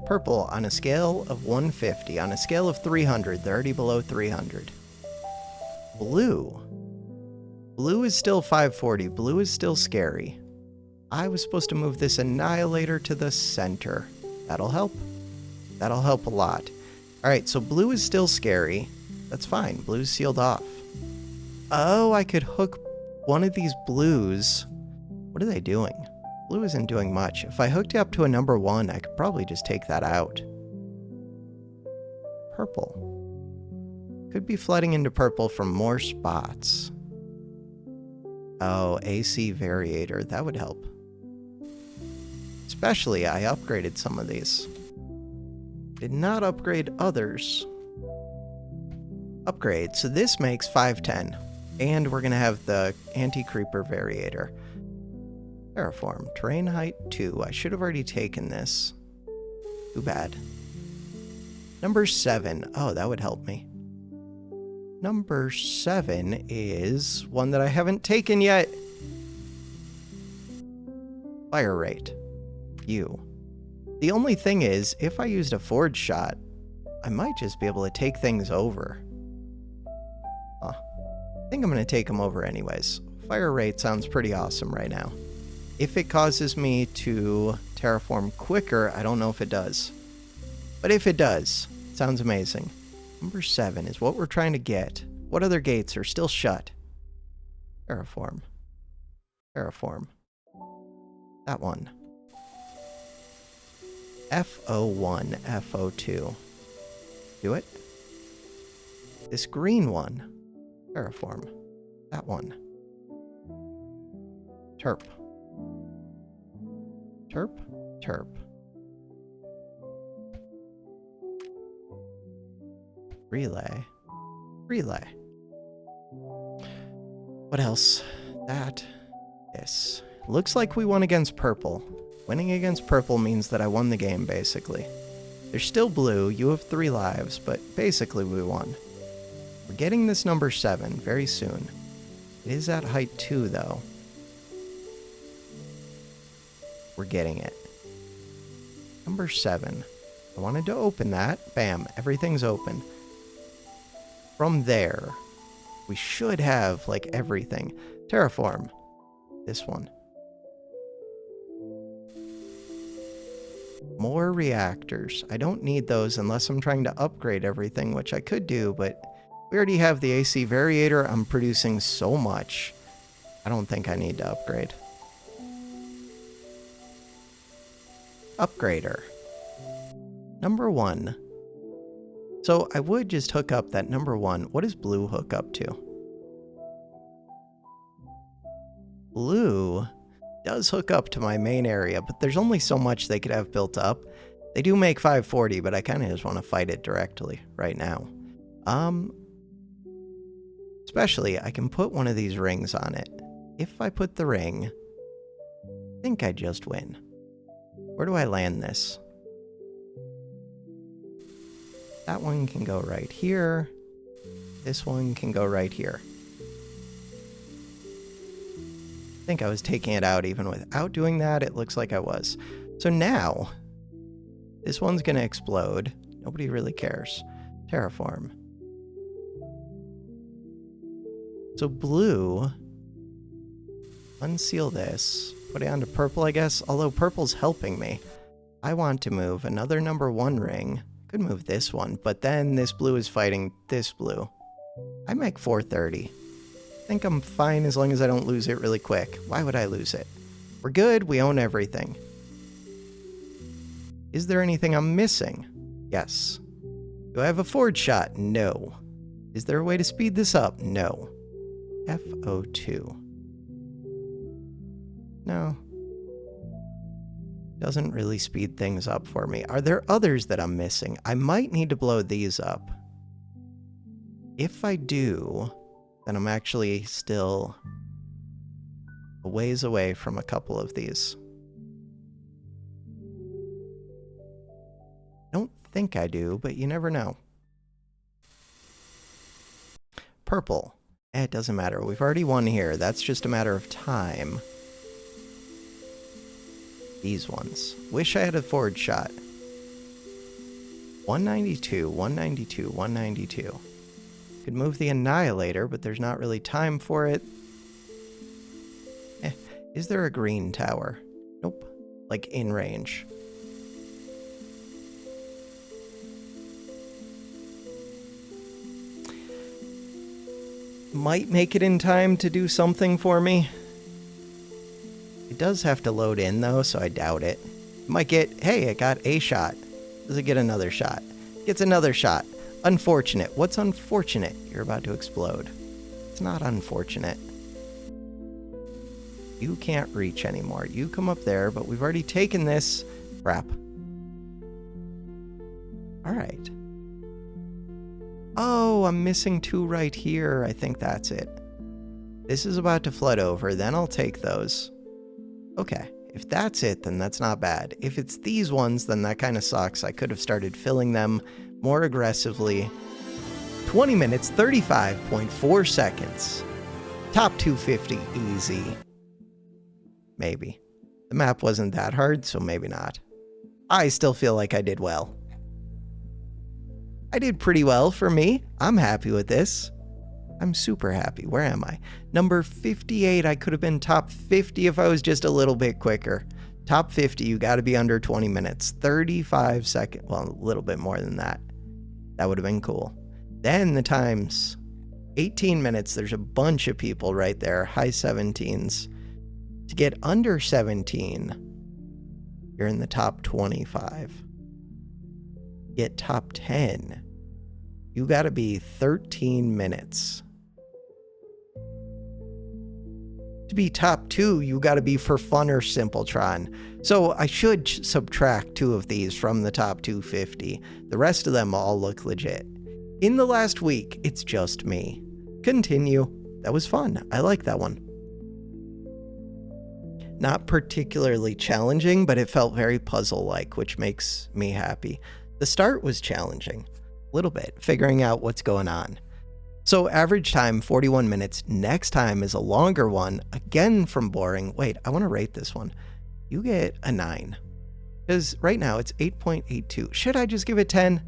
Speaker 1: Purple on a scale of 150. On a scale of 300, they're already below 300. Blue. Blue is still 540. Blue is still scary. I was supposed to move this annihilator to the center. That'll help. That'll help a lot. Alright, so blue is still scary. That's fine. Blue's sealed off. Oh, I could hook one of these blues. What are they doing? Blue isn't doing much. If I hooked it up to a number 1, I could probably just take that out. Purple. Could be flooding into purple from more spots. Oh, AC variator. That would help. Especially, I upgraded some of these. Did not upgrade others. Upgrade. So this makes 510. And we're going to have the anti-creeper variator. Terraform. Terrain height 2. I should have already taken this. Too bad. Number 7. Oh, that would help me. Number 7 is one that I haven't taken yet. Fire rate. You. The only thing is, if I used a forge shot, I might just be able to take things over. I think I'm going to take them over anyways. Fire rate sounds pretty awesome right now. If it causes me to terraform quicker, I don't know if it does. But if it does, sounds amazing. Number 7 is what we're trying to get. What other gates are still shut? Terraform. Terraform. That one. FO1, FO2. Do it. This green one. Terraform. That one. Terp. Terp. Terp. Relay. Relay. What else? That. This. Looks like we won against purple. Winning against purple means that I won the game, basically. There's still blue. You have 3 lives, but basically we won. We're getting this number 7 very soon. It is at height 2, though. We're getting it. Number 7. I wanted to open that. Bam. Everything's open. From there, we should have, like, everything. Terraform. This one. More reactors. I don't need those unless I'm trying to upgrade everything, which I could do, but we already have the AC variator. I'm producing so much. I don't think I need to upgrade. Upgrader. Number 1. So I would just hook up that number 1. What does blue hook up to? Blue does hook up to my main area, but there's only so much they could have built up. They do make 540, but I kind of just want to fight it directly right now. Especially, I can put one of these rings on it. If I put the ring, I think I just win. Where do I land this? That one can go right here. This one can go right here. I think I was taking it out even without doing that. It looks like I was. So now, this one's going to explode. Nobody really cares. Terraform. So blue, unseal this. Put it onto purple, I guess. Although purple's helping me. I want to move another number 1 ring. Could move this one, but then this blue is fighting this blue. I make 430. I think I'm fine as long as I don't lose it really quick. Why would I lose it? We're good. We own everything. Is there anything I'm missing? Yes. Do I have a forward shot? No. Is there a way to speed this up? No. FO2. No. Doesn't really speed things up for me. Are there others that I'm missing? I might need to blow these up. If I do, then I'm actually still a ways away from a couple of these. Don't think I do, but you never know. Purple. It doesn't matter. We've already won here. That's just a matter of time. These ones. Wish I had a forward shot. 192, 192, 192. Could move the Annihilator, but there's not really time for it. Is there a green tower? Nope. Like in range. Might make it in time to do something for me. It does have to load in though, so I doubt it. Might get, hey, it got a shot. Does it get another shot? Gets another shot. Unfortunate. What's unfortunate? You're about to explode. It's not unfortunate. You can't reach anymore. You come up there, but we've already taken this. Crap. Alright. Oh, I'm missing 2 right here. I think that's it. This is about to flood over, then I'll take those. Okay, if that's it, then that's not bad. If it's these ones, then that kind of sucks. I could have started filling them more aggressively. 20 minutes, 35.4 seconds. Top 250, easy. Maybe. The map wasn't that hard, so maybe not. I still feel like I did well. I did pretty well for me. I'm happy with this. I'm super happy. Where am I? Number 58. I could have been top 50 if I was just a little bit quicker. Top 50, you got to be under 20 minutes. 35 seconds. Well, a little bit more than that. That would have been cool. Then the times 18 minutes. There's a bunch of people right there. High 17s. To get under 17, you're in the top 25. Get top 10. You got to be 13 minutes. To be top 2, you got to be for fun or Simpletron. So I should subtract 2 of these from the top 250. The rest of them all look legit. In the last week, it's just me. Continue. That was fun. I like that one. Not particularly challenging, but it felt very puzzle-like, which makes me happy. The start was challenging. A little bit. Figuring out what's going on. So average time, 41 minutes. Next time is a longer one. Again from boring. Wait, I want to rate this one. You get a 9. Because right now it's 8.82. Should I just give it 10?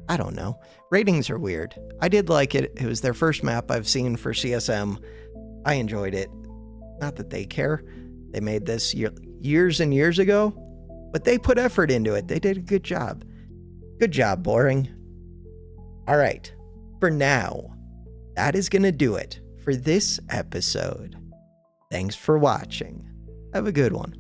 Speaker 1: I don't know. Ratings are weird. I did like it. It was their first map I've seen for CSM. I enjoyed it. Not that they care. They made this years and years ago, but they put effort into it. They did a good job. Good job, boring. All right. For now, that is going to do it for this episode. Thanks for watching. Have a good one.